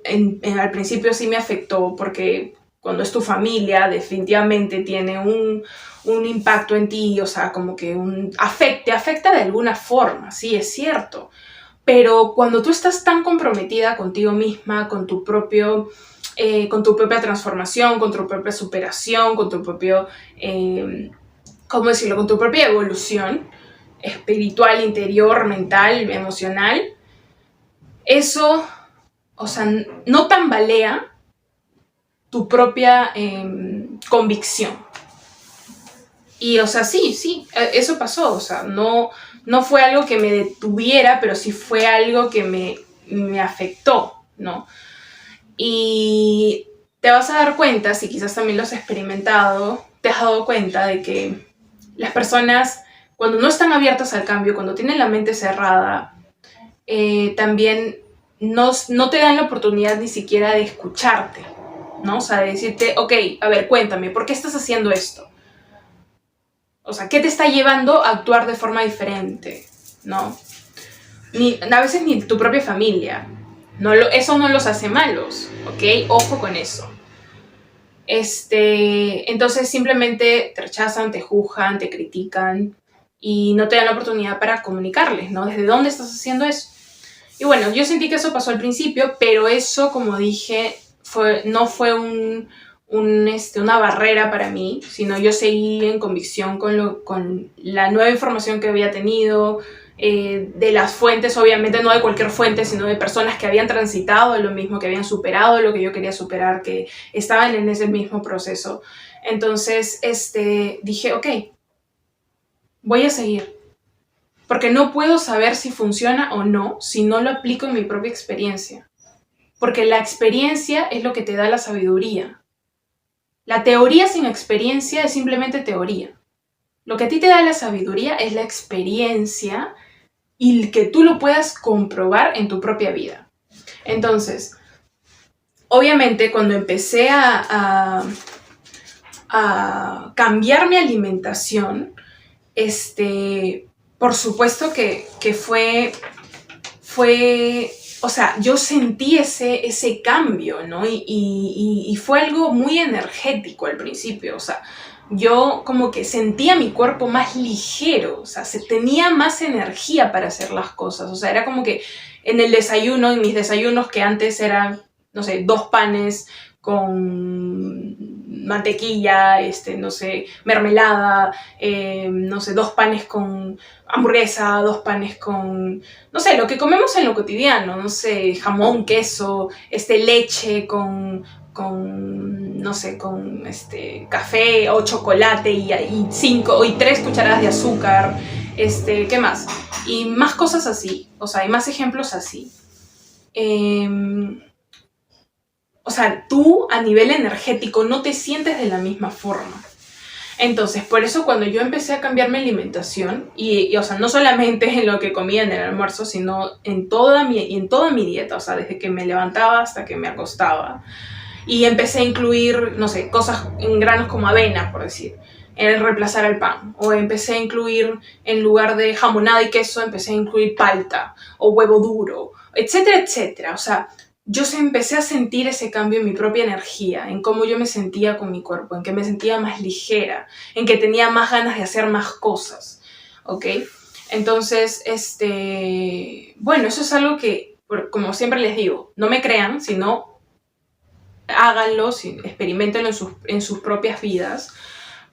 al principio sí me afectó, porque cuando es tu familia definitivamente tiene un impacto en ti, o sea, como que te afecta de alguna forma, sí, es cierto. Pero cuando tú estás tan comprometida contigo misma, con tu propia transformación, con tu propia superación, con tu propio, ¿cómo decirlo? Con tu propia evolución espiritual, interior, mental, emocional, eso, o sea, no tambalea tu propia convicción. Y, o sea, sí, eso pasó, o sea, no fue algo que me detuviera, pero sí fue algo que me afectó, ¿no? Y te vas a dar cuenta, si quizás también lo has experimentado, te has dado cuenta de que las personas, cuando no están abiertas al cambio, cuando tienen la mente cerrada, también no te dan la oportunidad ni siquiera de escucharte, ¿no? O sea, de decirte, ok, a ver, cuéntame, ¿por qué estás haciendo esto? O sea, ¿qué te está llevando a actuar de forma diferente? ¿No? A veces ni tu propia familia. Eso no los hace malos, ¿ok? Ojo con eso. Entonces simplemente te rechazan, te juzgan, te critican y no te dan la oportunidad para comunicarles, ¿no? ¿Desde dónde estás haciendo eso? Y bueno, yo sentí que eso pasó al principio, pero eso, como dije, no fue una barrera para mí, sino yo seguí en convicción con la nueva información que había tenido, de las fuentes, obviamente no de cualquier fuente, sino de personas que habían transitado lo mismo, que habían superado lo que yo quería superar, que estaban en ese mismo proceso. Entonces, dije, ok, voy a seguir. Porque no puedo saber si funciona o no si no lo aplico en mi propia experiencia. Porque la experiencia es lo que te da la sabiduría. La teoría sin experiencia es simplemente teoría. Lo que a ti te da la sabiduría es la experiencia y que tú lo puedas comprobar en tu propia vida. Entonces, obviamente cuando empecé a cambiar mi alimentación, por supuesto que fue, o sea, yo sentí ese cambio, ¿no? Y fue algo muy energético al principio, o sea, yo como que sentía mi cuerpo más ligero, o sea, tenía más energía para hacer las cosas, o sea, era como que en el desayuno, en mis desayunos que antes eran, no sé, 2 panes con mantequilla, no sé, mermelada, no sé, 2 panes con hamburguesa, 2 panes con, no sé, lo que comemos en lo cotidiano, no sé, jamón, queso, leche con no sé, con café o chocolate y 5 y 3 cucharadas de azúcar, ¿qué más? Y más cosas así, o sea, hay más ejemplos así. O sea, tú a nivel energético no te sientes de la misma forma. Entonces, por eso cuando yo empecé a cambiar mi alimentación, o sea, no solamente en lo que comía en el almuerzo, sino en toda mi dieta, o sea, desde que me levantaba hasta que me acostaba, y empecé a incluir, no sé, cosas en granos como avena, por decir, en reemplazar al pan, o empecé a incluir, en lugar de jamonada y queso, empecé a incluir palta, o huevo duro, etcétera, etcétera, o sea, yo empecé a sentir ese cambio en mi propia energía, en cómo yo me sentía con mi cuerpo, en que me sentía más ligera, en que tenía más ganas de hacer más cosas, ¿ok? Entonces, bueno, eso es algo que, como siempre les digo, no me crean, sino háganlo, experimentenlo en sus propias vidas,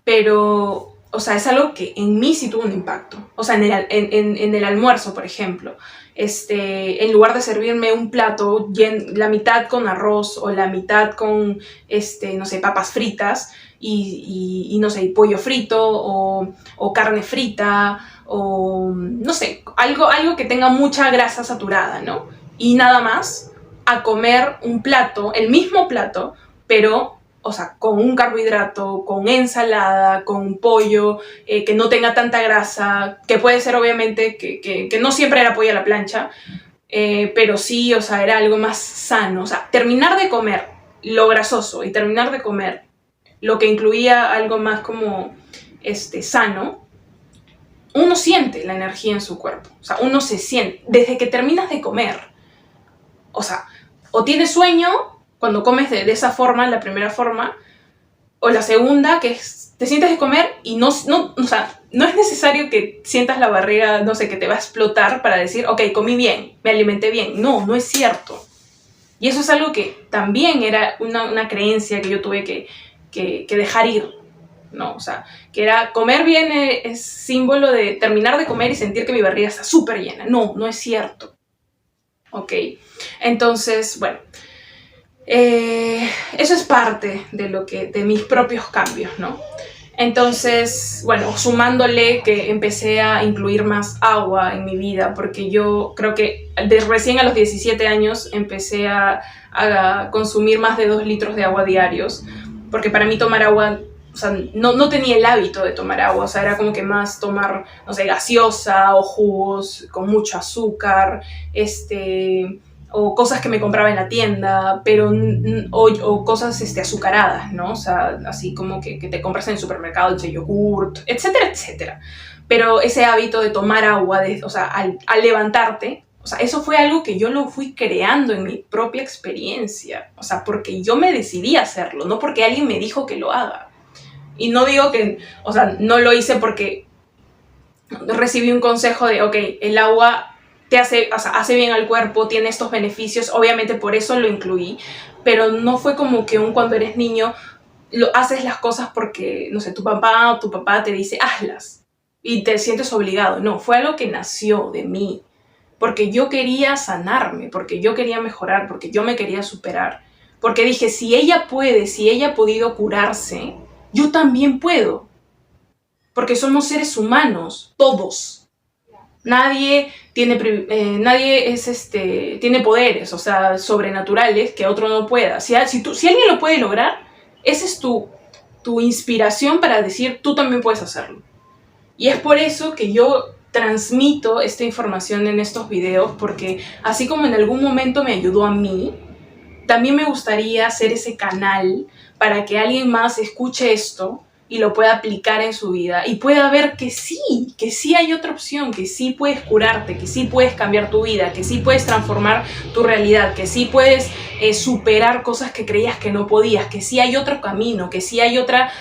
pero, o sea, es algo que en mí sí tuvo un impacto. O sea, en el almuerzo, por ejemplo, en lugar de servirme un plato, la mitad con arroz o la mitad con, no sé, papas fritas y no sé, pollo frito o carne frita o, no sé, algo que tenga mucha grasa saturada, ¿no? Y nada más, a comer un plato, el mismo plato, pero, o sea, con un carbohidrato, con ensalada, con pollo, que no tenga tanta grasa, que puede ser obviamente que no siempre era pollo a la plancha, pero sí, o sea, era algo más sano. O sea, terminar de comer lo grasoso y terminar de comer lo que incluía algo más como sano, uno siente la energía en su cuerpo. O sea, uno se siente, desde que terminas de comer, o sea, o tienes sueño cuando comes de esa forma, la primera forma, o la segunda, que es, te sientes de comer y o sea, no es necesario que sientas la barriga, no sé, que te va a explotar para decir, ok, comí bien, me alimenté bien. No, no es cierto. Y eso es algo que también era una creencia que yo tuve que dejar ir, ¿no? O sea, que era comer bien es símbolo de terminar de comer y sentir que mi barriga está súper llena. No, no es cierto. ¿Ok? Entonces, bueno, eso es parte de mis propios cambios, ¿no? Entonces, bueno, sumándole que empecé a incluir más agua en mi vida, porque yo creo que recién a los 17 años empecé a consumir más de 2 litros de agua diarios, porque para mí tomar agua, o sea, no tenía el hábito de tomar agua, o sea, era como que más tomar, no sé, gaseosa o jugos con mucho azúcar, o cosas que me compraba en la tienda, pero o cosas azucaradas, ¿no? O sea, así como que te compras en el supermercado, yogurt, etcétera, etcétera. Pero ese hábito de tomar agua, o sea, al levantarte, o sea, eso fue algo que yo lo fui creando en mi propia experiencia, o sea, porque yo me decidí a hacerlo, no porque alguien me dijo que lo haga. Y no digo que, o sea, no lo hice porque recibí un consejo de, ok, el agua te hace bien al cuerpo, tiene estos beneficios, obviamente por eso lo incluí, pero no fue como que cuando eres niño haces las cosas porque, no sé, tu papá o tu papá te dice, hazlas. y te sientes obligado. No, fue algo que nació de mí, porque yo quería sanarme, porque yo quería mejorar, porque yo me quería superar. Porque dije, si ella puede, si ella ha podido curarse, yo también puedo. Porque somos seres humanos, todos. Nadie tiene poderes, o sea, sobrenaturales que otro no pueda. Si alguien lo puede lograr, esa es tu inspiración para decir, tú también puedes hacerlo. Y es por eso que yo transmito esta información en estos videos, porque así como en algún momento me ayudó a mí, también me gustaría hacer ese canal para que alguien más escuche esto y lo pueda aplicar en su vida y pueda ver que sí hay otra opción, que sí puedes curarte, que sí puedes cambiar tu vida, que sí puedes transformar tu realidad, que sí puedes superar cosas que creías que no podías, que sí hay otro camino, que sí hay otra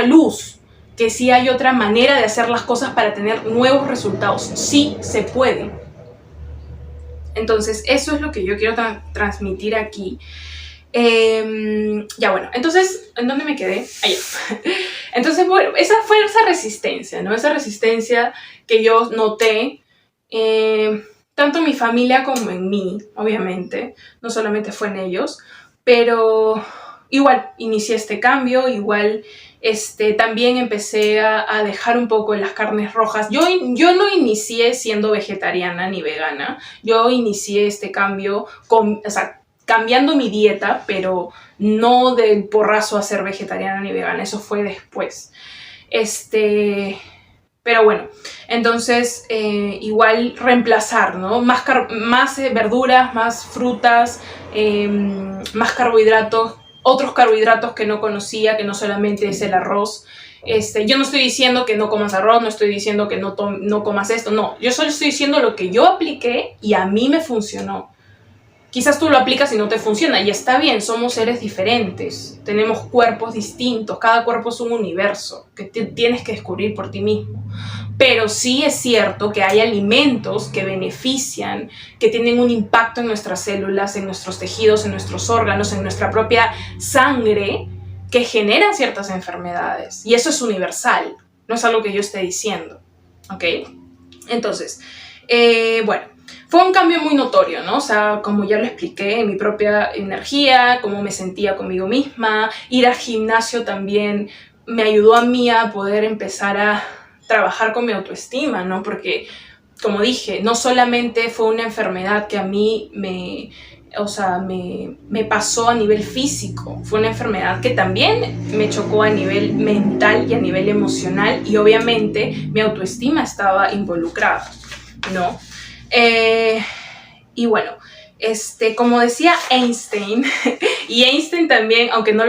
luz, que sí hay otra manera de hacer las cosas para tener nuevos resultados. Sí se puede. Entonces, eso es lo que yo quiero transmitir aquí. Ya bueno, entonces, ¿en dónde me quedé? Allá. Entonces, bueno, esa fue esa resistencia, ¿no? Esa resistencia que yo noté, tanto en mi familia como en mí, obviamente. No solamente fue en ellos, pero igual inicié este cambio, igual también empecé a dejar un poco las carnes rojas. Yo no inicié siendo vegetariana ni vegana, yo inicié este cambio cambiando mi dieta, pero no del porrazo a ser vegetariana ni vegana, eso fue después. Pero bueno, entonces igual reemplazar, ¿no? Más verduras, más frutas, más carbohidratos, otros carbohidratos que no conocía, que no solamente es el arroz. Yo no estoy diciendo que no comas arroz, no estoy diciendo que no comas esto, no. Yo solo estoy diciendo lo que yo apliqué y a mí me funcionó. Quizás tú lo aplicas y no te funciona, y está bien, somos seres diferentes, tenemos cuerpos distintos, cada cuerpo es un universo que tienes que descubrir por ti mismo. Pero sí es cierto que hay alimentos que benefician, que tienen un impacto en nuestras células, en nuestros tejidos, en nuestros órganos, en nuestra propia sangre, que generan ciertas enfermedades. Y eso es universal, no es algo que yo esté diciendo, ¿ok? Entonces, bueno, fue un cambio muy notorio, ¿no? O sea, como ya lo expliqué, mi propia energía, cómo me sentía conmigo misma, ir al gimnasio también me ayudó a mí a poder empezar a trabajar con mi autoestima, ¿no? Porque, como dije, no solamente fue una enfermedad que a mí me pasó a nivel físico, fue una enfermedad que también me chocó a nivel mental y a nivel emocional, y obviamente mi autoestima estaba involucrada, ¿no? Y bueno, como decía Einstein, y Einstein también, aunque no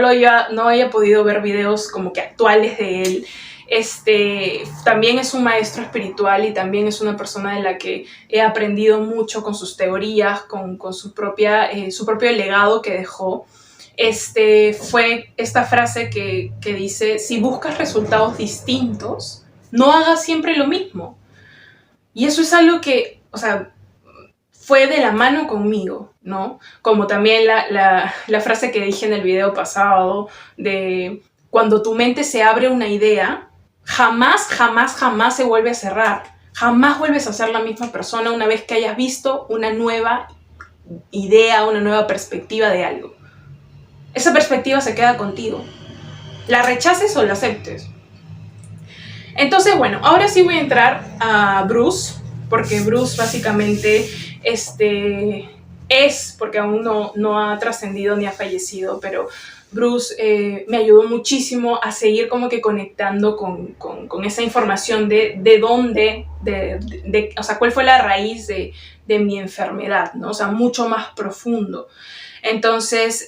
haya podido ver videos como que actuales de él, también es un maestro espiritual y también es una persona de la que he aprendido mucho con sus teorías, con su propio legado que dejó. Fue esta frase que dice: si buscas resultados distintos, no hagas siempre lo mismo. Y eso es algo que, o sea, fue de la mano conmigo, ¿no? Como también la frase que dije en el video pasado de cuando tu mente se abre una idea, jamás se vuelve a cerrar. Jamás vuelves a ser la misma persona una vez que hayas visto una nueva idea, una nueva perspectiva de algo. Esa perspectiva se queda contigo. La rechaces o la aceptes. Entonces, bueno, ahora sí voy a entrar a Bruce, porque Bruce básicamente porque aún no ha trascendido ni ha fallecido, pero Bruce me ayudó muchísimo a seguir como que conectando con esa información de dónde, o sea, cuál fue la raíz de mi enfermedad, ¿no? O sea, mucho más profundo. Entonces,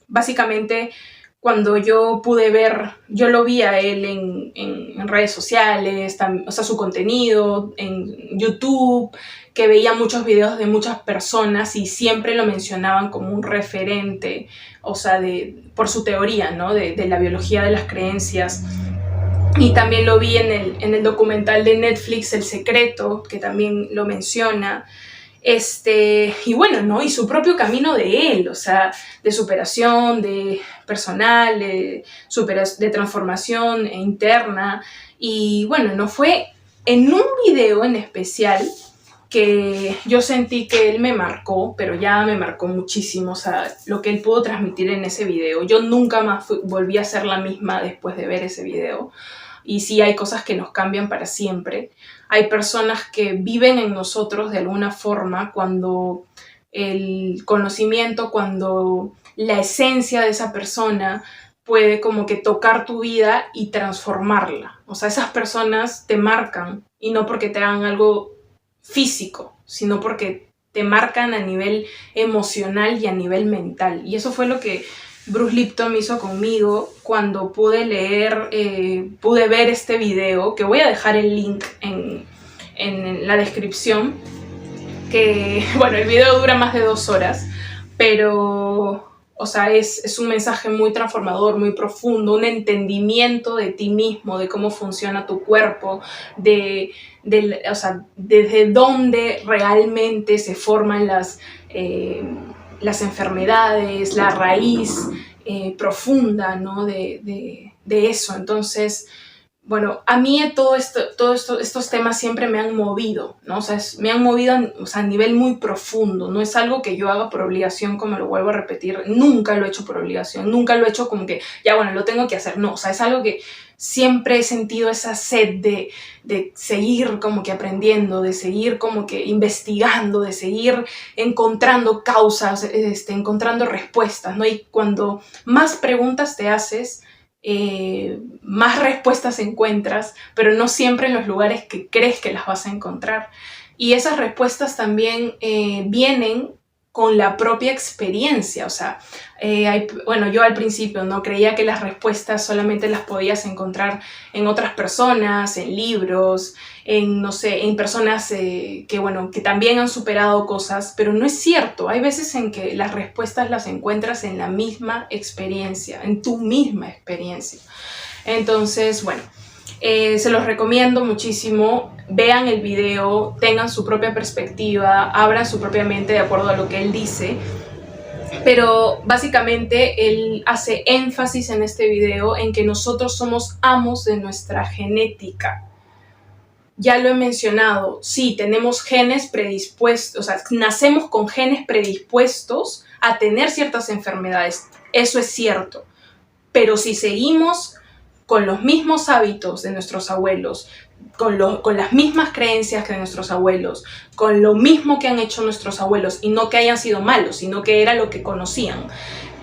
básicamente, cuando yo pude ver, yo lo vi a él en redes sociales, o sea, su contenido, en YouTube, que veía muchos videos de muchas personas y siempre lo mencionaban como un referente, o sea, por su teoría, ¿no? De la biología de las creencias. Y también lo vi en el documental de Netflix, El Secreto, que también lo menciona. Y bueno, ¿no? Y su propio camino de él, o sea, de superación, de personal, de transformación interna. Y bueno, no fue en un video en especial que yo sentí que él me marcó, pero ya me marcó muchísimo, o sea, lo que él pudo transmitir en ese video. Yo nunca más volví a ser la misma después de ver ese video. Y sí, hay cosas que nos cambian para siempre. Hay personas que viven en nosotros de alguna forma cuando el conocimiento, cuando la esencia de esa persona puede como que tocar tu vida y transformarla. O sea, esas personas te marcan, y no porque te hagan algo físico, sino porque te marcan a nivel emocional y a nivel mental. Y eso fue lo que Bruce Lipton hizo conmigo cuando pude ver este video, que voy a dejar el link en la descripción, que, bueno, el video dura más de 2 horas, pero, o sea, es un mensaje muy transformador, muy profundo, un entendimiento de ti mismo, de cómo funciona tu cuerpo, o sea, desde dónde realmente se forman las enfermedades, la raíz profunda, ¿no? de eso. Entonces, bueno, a mí estos temas siempre me han movido, ¿no? O sea, me han movido a nivel muy profundo. No es algo que yo haga por obligación, como lo vuelvo a repetir. Nunca lo he hecho por obligación. Nunca lo he hecho como que, ya bueno, lo tengo que hacer. No, o sea, es algo que siempre he sentido esa sed de seguir como que aprendiendo, de seguir como que investigando, de seguir encontrando causas, encontrando respuestas, ¿no? Y cuando más preguntas te haces, más respuestas encuentras, pero no siempre en los lugares que crees que las vas a encontrar. Y esas respuestas también vienen con la propia experiencia. O sea, bueno, yo al principio no creía que las respuestas solamente las podías encontrar en otras personas, en libros, no sé, en personas que también han superado cosas, pero no es cierto. Hay veces en que las respuestas las encuentras en la misma experiencia, en tu misma experiencia. Entonces, bueno, se los recomiendo muchísimo. Vean el video, tengan su propia perspectiva, abran su propia mente de acuerdo a lo que él dice. Pero básicamente él hace énfasis en este video en que nosotros somos amos de nuestra genética. Ya lo he mencionado, sí, tenemos genes predispuestos, o sea, nacemos con genes predispuestos a tener ciertas enfermedades. Eso es cierto. Pero si seguimos con los mismos hábitos de nuestros abuelos, con las mismas creencias que nuestros abuelos, con lo mismo que han hecho nuestros abuelos, y no que hayan sido malos, sino que era lo que conocían.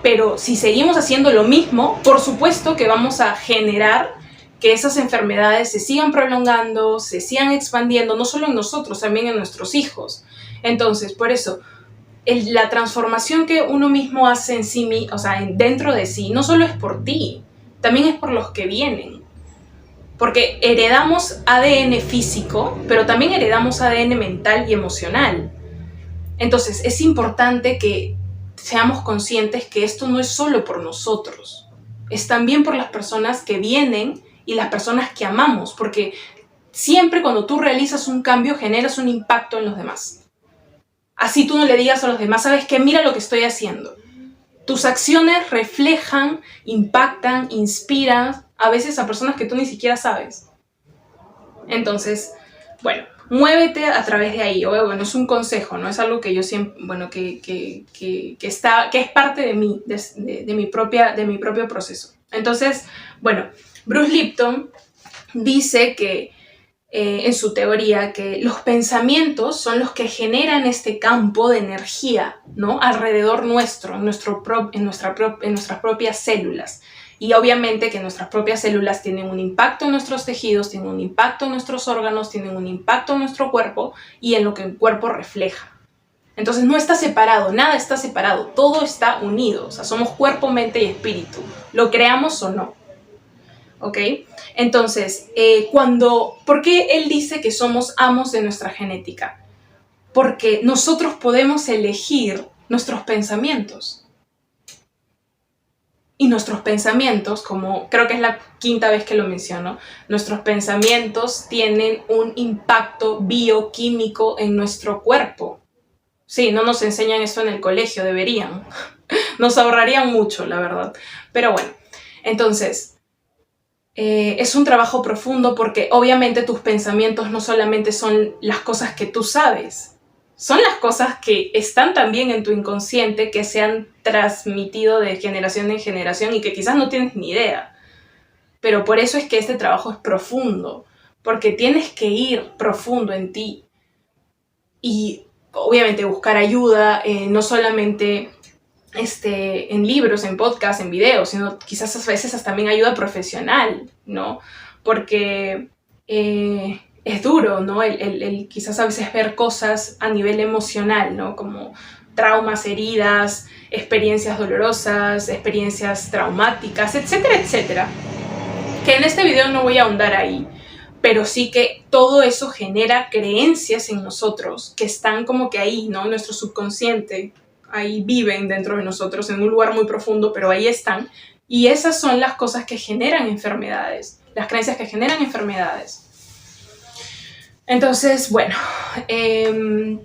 Pero si seguimos haciendo lo mismo, por supuesto que vamos a generar que esas enfermedades se sigan prolongando, se sigan expandiendo, no solo en nosotros, también en nuestros hijos. Entonces, por eso, la transformación que uno mismo hace en sí, o sea, dentro de sí, no solo es por ti, también es por los que vienen. Porque heredamos ADN físico, pero también heredamos ADN mental y emocional. Entonces, es importante que seamos conscientes que esto no es solo por nosotros, es también por las personas que vienen y las personas que amamos, porque siempre cuando tú realizas un cambio generas un impacto en los demás. Así tú no le digas a los demás, ¿sabes qué? Mira lo que estoy haciendo. Tus acciones reflejan, impactan, inspiran a veces a personas que tú ni siquiera sabes. Entonces, bueno, muévete a través de ahí. Bueno, es un consejo, no es algo que yo siempre, bueno, que es parte de mí, de mi propio proceso. Entonces, bueno, Bruce Lipton dice que en su teoría que los pensamientos son los que generan este campo de energía, ¿no? Alrededor nuestro, en nuestras propias células. Y obviamente que nuestras propias células tienen un impacto en nuestros tejidos, tienen un impacto en nuestros órganos, tienen un impacto en nuestro cuerpo y en lo que el cuerpo refleja. Entonces no está separado, nada está separado, todo está unido. O sea, somos cuerpo, mente y espíritu, lo creamos o no. ¿Ok? Entonces, ¿por qué él dice que somos amos de nuestra genética? Porque nosotros podemos elegir nuestros pensamientos. Y nuestros pensamientos, como creo que es la 5ª vez que lo menciono, nuestros pensamientos tienen un impacto bioquímico en nuestro cuerpo. Sí, no nos enseñan esto en el colegio, deberían. Nos ahorrarían mucho, la verdad. Pero bueno, entonces, es un trabajo profundo porque obviamente tus pensamientos no solamente son las cosas que tú sabes, son las cosas que están también en tu inconsciente, que se han transmitido de generación en generación y que quizás no tienes ni idea. Pero por eso es que este trabajo es profundo, porque tienes que ir profundo en ti y obviamente buscar ayuda, no solamente en libros, en podcasts, en videos, sino quizás a veces también ayuda profesional, ¿no? Porque es duro, ¿no? El quizás a veces ver cosas a nivel emocional, ¿no? Como traumas, heridas, experiencias dolorosas, experiencias traumáticas, etcétera, etcétera. Que en este video no voy a ahondar ahí, pero sí que todo eso genera creencias en nosotros que están como que ahí, ¿no? Nuestro subconsciente, ahí viven dentro de nosotros en un lugar muy profundo, pero ahí están. Y esas son las cosas que generan enfermedades, las creencias que generan enfermedades. Entonces, bueno,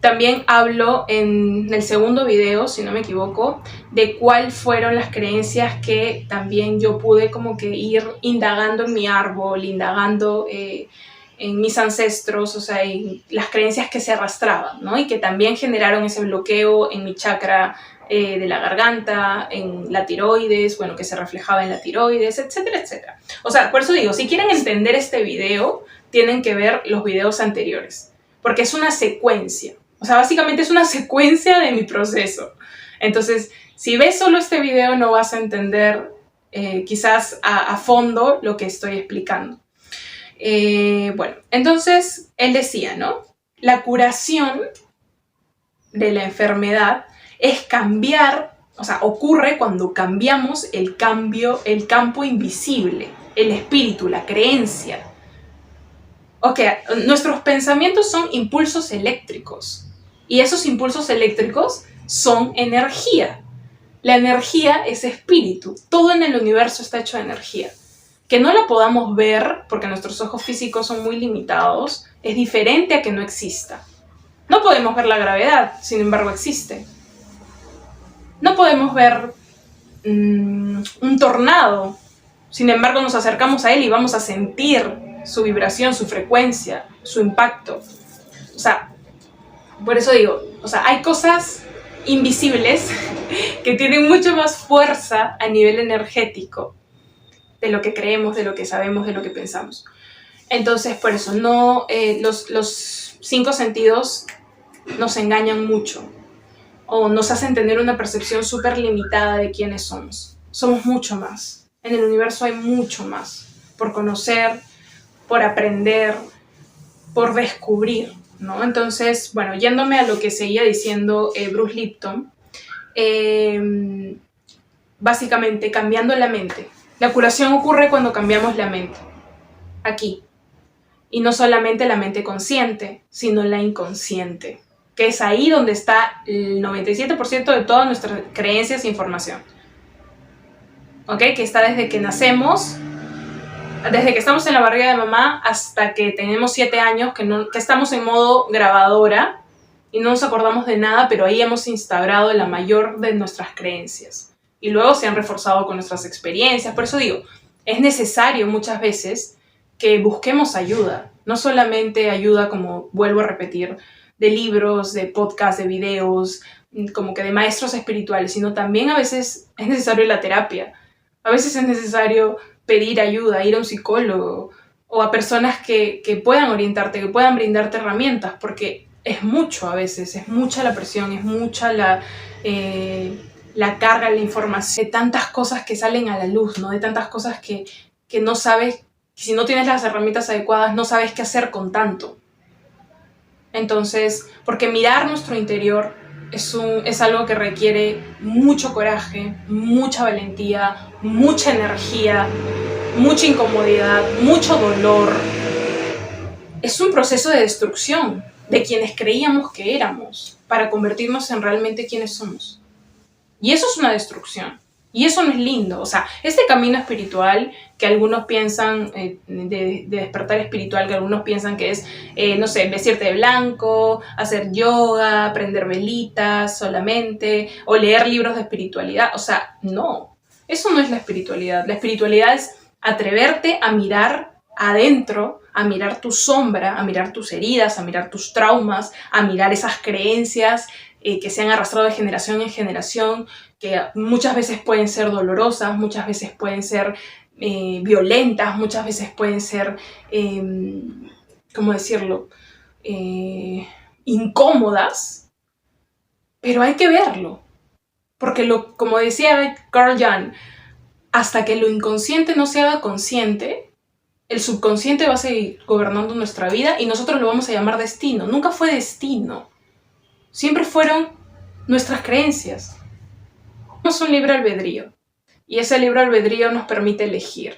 también hablo en el segundo video, si no me equivoco, de cuáles fueron las creencias que también yo pude como que ir indagando en mi árbol, indagando en mis ancestros, o sea, en las creencias que se arrastraban, ¿no? Y que también generaron ese bloqueo en mi chakra de la garganta, en la tiroides, bueno, que se reflejaba en la tiroides, etcétera, etcétera. O sea, por eso digo, si quieren entender este video, tienen que ver los videos anteriores, porque es una secuencia. O sea, básicamente es una secuencia de mi proceso. Entonces, si ves solo este video, no vas a entender quizás a fondo lo que estoy explicando. Bueno, entonces él decía, ¿no? La curación de la enfermedad es cambiar, o sea, ocurre cuando cambiamos el campo invisible, el espíritu, la creencia. Ok, nuestros pensamientos son impulsos eléctricos y esos impulsos eléctricos son energía. La energía es espíritu, todo en el universo está hecho de energía. Que no la podamos ver porque nuestros ojos físicos son muy limitados es diferente a que no exista. No podemos ver la gravedad, sin embargo existe. No podemos ver un tornado, sin embargo nos acercamos a él y vamos a sentir su vibración, su frecuencia, su impacto. O sea, por eso digo, o sea, hay cosas invisibles que tienen mucho más fuerza a nivel energético de lo que creemos, de lo que sabemos, de lo que pensamos. Entonces, por eso, no, los 5 sentidos nos engañan mucho o nos hacen tener una percepción súper limitada de quiénes somos. Somos mucho más. En el universo hay mucho más por conocer, por aprender, por descubrir, ¿no? Entonces, bueno, yéndome a lo que seguía diciendo Bruce Lipton, básicamente cambiando la mente. La curación ocurre cuando cambiamos la mente, aquí. Y no solamente la mente consciente, sino la inconsciente, que es ahí donde está el 97% de todas nuestras creencias e información. ¿Ok? Que está desde que nacemos, desde que estamos en la barriga de mamá hasta que tenemos 7 años, que estamos en modo grabadora y no nos acordamos de nada, pero ahí hemos instaurado la mayor de nuestras creencias. Y luego se han reforzado con nuestras experiencias. Por eso digo, es necesario muchas veces que busquemos ayuda. No solamente ayuda, como vuelvo a repetir, de libros, de podcasts, de videos, como que de maestros espirituales, sino también a veces es necesario la terapia. A veces es necesario pedir ayuda, ir a un psicólogo o a personas que puedan orientarte, que puedan brindarte herramientas, porque es mucho a veces, es mucha la presión, es mucha la carga, la información, de tantas cosas que salen a la luz, ¿no? De tantas cosas que no sabes, si no tienes las herramientas adecuadas, no sabes qué hacer con tanto. Entonces, porque mirar nuestro interior es algo que requiere mucho coraje, mucha valentía, mucha energía, mucha incomodidad, mucho dolor. Es un proceso de destrucción de quienes creíamos que éramos para convertirnos en realmente quienes somos. Y eso es una destrucción. Y eso no es lindo. O sea, este camino espiritual que algunos piensan, de despertar espiritual, que algunos piensan que es, no sé, vestirte de blanco, hacer yoga, prender velitas solamente, o leer libros de espiritualidad. O sea, no. Eso no es la espiritualidad. La espiritualidad es atreverte a mirar adentro, a mirar tu sombra, a mirar tus heridas, a mirar tus traumas, a mirar esas creencias que se han arrastrado de generación en generación, que muchas veces pueden ser dolorosas, muchas veces pueden ser violentas, muchas veces pueden ser, ¿cómo decirlo?, incómodas, pero hay que verlo. Porque, como decía Carl Jung, hasta que lo inconsciente no se haga consciente, el subconsciente va a seguir gobernando nuestra vida y nosotros lo vamos a llamar destino. Nunca fue destino. Siempre fueron nuestras creencias. Tenemos un libre albedrío y ese libre albedrío nos permite elegir.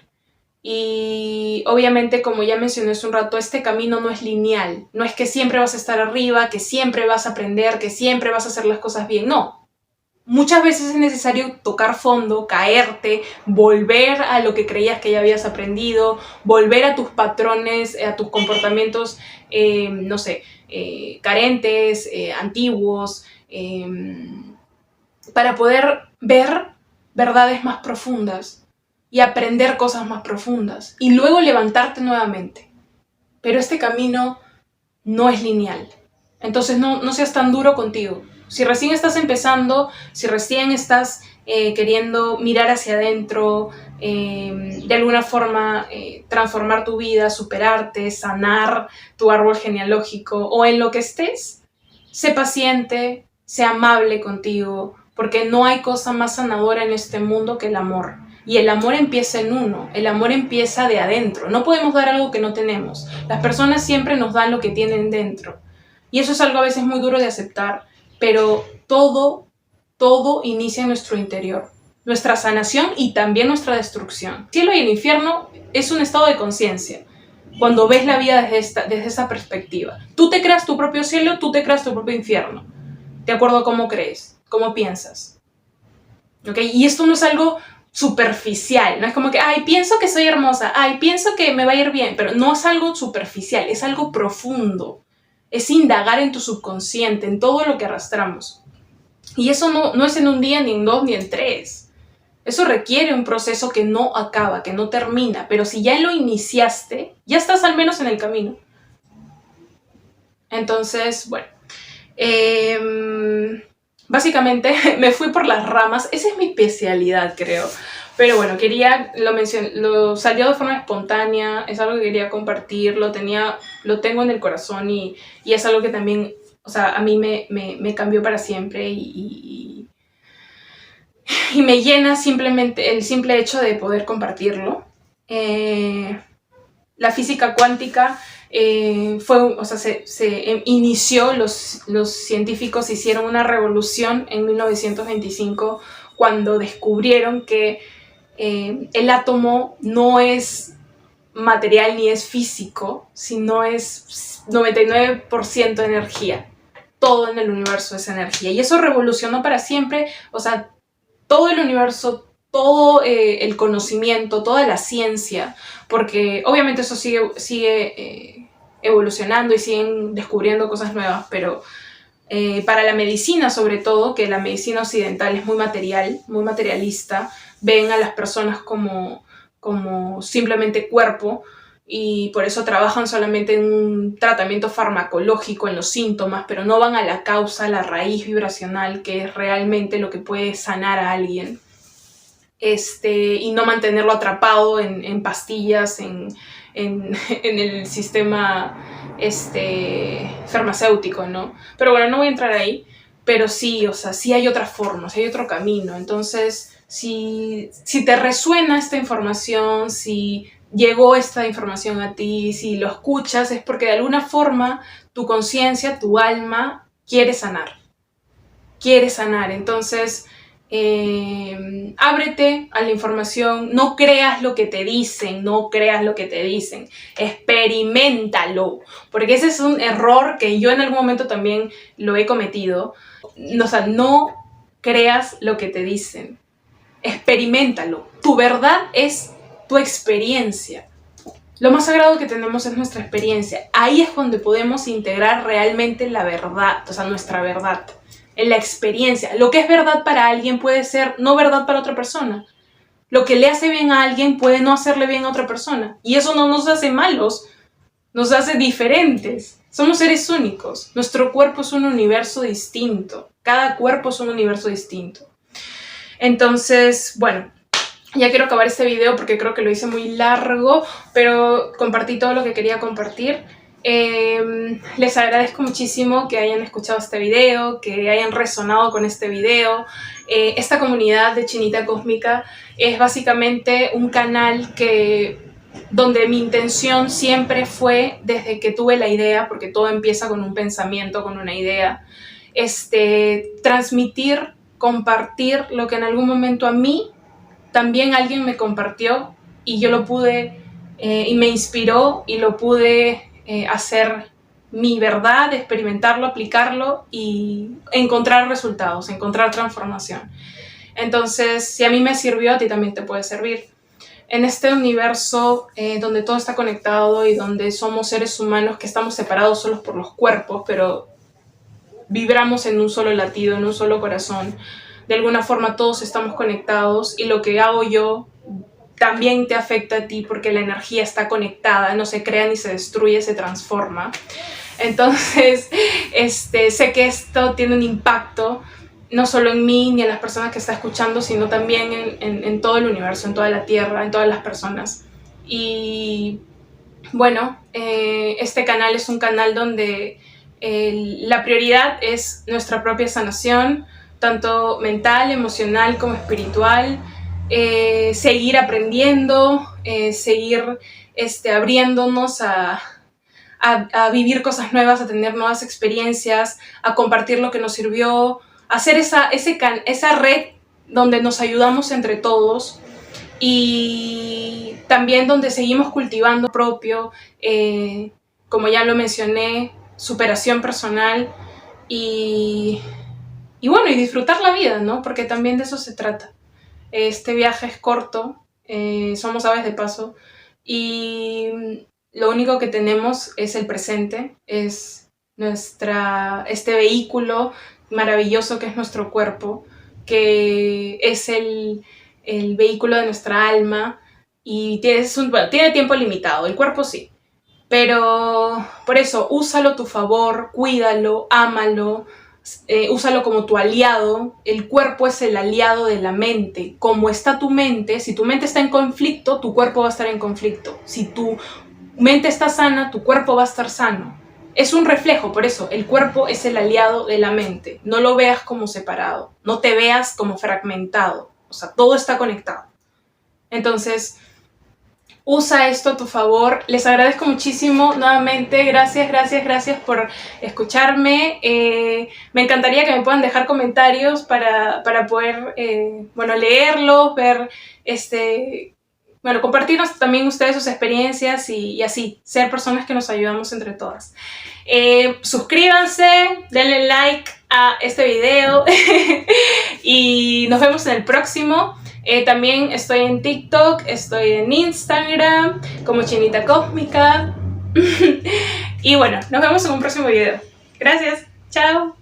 Y obviamente, como ya mencioné hace un rato, este camino no es lineal. No es que siempre vas a estar arriba, que siempre vas a aprender, que siempre vas a hacer las cosas bien. No. Muchas veces es necesario tocar fondo, caerte, volver a lo que creías que ya habías aprendido, volver a tus patrones, a tus comportamientos, no sé, carentes, antiguos, para poder ver verdades más profundas y aprender cosas más profundas y luego levantarte nuevamente. Pero este camino no es lineal. Entonces no seas tan duro contigo. Si recién estás empezando, si recién estás queriendo mirar hacia adentro, de alguna forma transformar tu vida, superarte, sanar tu árbol genealógico o en lo que estés, sé paciente, sé amable contigo, porque no hay cosa más sanadora en este mundo que el amor. Y el amor empieza en uno, el amor empieza de adentro. No podemos dar algo que no tenemos. Las personas siempre nos dan lo que tienen dentro. Y eso es algo a veces muy duro de aceptar, pero todo inicia en nuestro interior. Nuestra sanación y también nuestra destrucción. El cielo y el infierno es un estado de conciencia. Cuando ves la vida desde esa perspectiva. Tú te creas tu propio cielo, tú te creas tu propio infierno. De acuerdo a cómo crees, cómo piensas. ¿Okay? Y esto no es algo superficial, no es como que, ay, pienso que soy hermosa, ay, pienso que me va a ir bien, pero no es algo superficial, es algo profundo, es indagar en tu subconsciente, en todo lo que arrastramos. Y eso no es en un día, ni en 2, ni en 3. Eso requiere un proceso que no acaba, que no termina, pero si ya lo iniciaste, ya estás al menos en el camino. Entonces, bueno, básicamente me fui por las ramas, esa es mi especialidad, creo. Pero bueno, lo salió de forma espontánea, es algo que quería compartir, lo tengo en el corazón y es algo que también, o sea, a mí me cambió para siempre y me llena simplemente el simple hecho de poder compartirlo. La física cuántica se inició, los científicos hicieron una revolución en 1925 cuando descubrieron que el átomo no es material ni es físico, sino es 99% energía. Todo en el universo es energía. Y eso revolucionó para siempre, o sea, todo el universo, todo el conocimiento, toda la ciencia, porque obviamente eso sigue evolucionando y siguen descubriendo cosas nuevas, pero para la medicina sobre todo, que la medicina occidental es muy materialista, ven a las personas como simplemente cuerpo y por eso trabajan solamente en un tratamiento farmacológico, en los síntomas, pero no van a la causa, a la raíz vibracional, que es realmente lo que puede sanar a alguien. Y no mantenerlo atrapado en pastillas, en el sistema farmacéutico, ¿no? Pero bueno, no voy a entrar ahí, pero sí, o sea, sí hay otra forma, sí hay otro camino. Entonces, si te resuena esta información, si llegó esta información a ti, si lo escuchas, es porque de alguna forma tu conciencia, tu alma quiere sanar. Entonces, ábrete a la información, no creas lo que te dicen, experiméntalo, porque ese es un error que yo en algún momento también lo he cometido. O sea, no creas lo que te dicen, experiméntalo. Tu verdad es tu experiencia. Lo más sagrado que tenemos es nuestra experiencia. Ahí es donde podemos integrar realmente la verdad, o sea, nuestra verdad, en la experiencia. Lo que es verdad para alguien puede ser no verdad para otra persona. Lo que le hace bien a alguien puede no hacerle bien a otra persona. Y eso no nos hace malos, nos hace diferentes. Somos seres únicos. Nuestro cuerpo es un universo distinto. Cada cuerpo es un universo distinto. Entonces, bueno, ya quiero acabar este video porque creo que lo hice muy largo, pero compartí todo lo que quería compartir. Les agradezco muchísimo que hayan escuchado este video, que hayan resonado con este video. Esta comunidad de Chinita Cósmica es básicamente un canal donde mi intención siempre fue, desde que tuve la idea, porque todo empieza con un pensamiento, con una idea, transmitir, compartir lo que en algún momento a mí también alguien me compartió y yo lo pude y me inspiró y lo pude hacer mi verdad, experimentarlo, aplicarlo y encontrar resultados, encontrar transformación. Entonces, si a mí me sirvió, a ti también te puede servir. En este universo donde todo está conectado y donde somos seres humanos que estamos separados solos por los cuerpos, pero vibramos en un solo latido, en un solo corazón. De alguna forma todos estamos conectados y lo que hago yo también te afecta a ti porque la energía está conectada, no se crea ni se destruye, se transforma. Entonces, sé que esto tiene un impacto no solo en mí ni en las personas que están escuchando, sino también en todo el universo, en toda la Tierra, en todas las personas. Y bueno, este canal es un canal donde la prioridad es nuestra propia sanación, tanto mental, emocional como espiritual, seguir aprendiendo, seguir abriéndonos a vivir cosas nuevas, a tener nuevas experiencias, a compartir lo que nos sirvió, a hacer esa red donde nos ayudamos entre todos y también donde seguimos cultivando propio, como ya lo mencioné, superación personal y bueno, y disfrutar la vida, ¿no? Porque también de eso se trata. Este viaje es corto, somos aves de paso y lo único que tenemos es el presente, es este vehículo maravilloso que es nuestro cuerpo, que es el vehículo de nuestra alma y tiene tiempo limitado, el cuerpo sí. Pero por eso, úsalo a tu favor, cuídalo, ámalo, úsalo como tu aliado. El cuerpo es el aliado de la mente. Como está tu mente, si tu mente está en conflicto, tu cuerpo va a estar en conflicto. Si tu mente está sana, tu cuerpo va a estar sano. Es un reflejo, por eso, el cuerpo es el aliado de la mente. No lo veas como separado, no te veas como fragmentado. O sea, todo está conectado. Entonces, usa esto a tu favor. Les agradezco muchísimo nuevamente. Gracias por escucharme. Me encantaría que me puedan dejar comentarios para poder leerlos, ver, compartirnos también ustedes sus experiencias y así, ser personas que nos ayudamos entre todas. Suscríbanse, denle like a este video y nos vemos en el próximo. También estoy en TikTok, estoy en Instagram como Chinita Cósmica. Y bueno, nos vemos en un próximo video. Gracias, chao.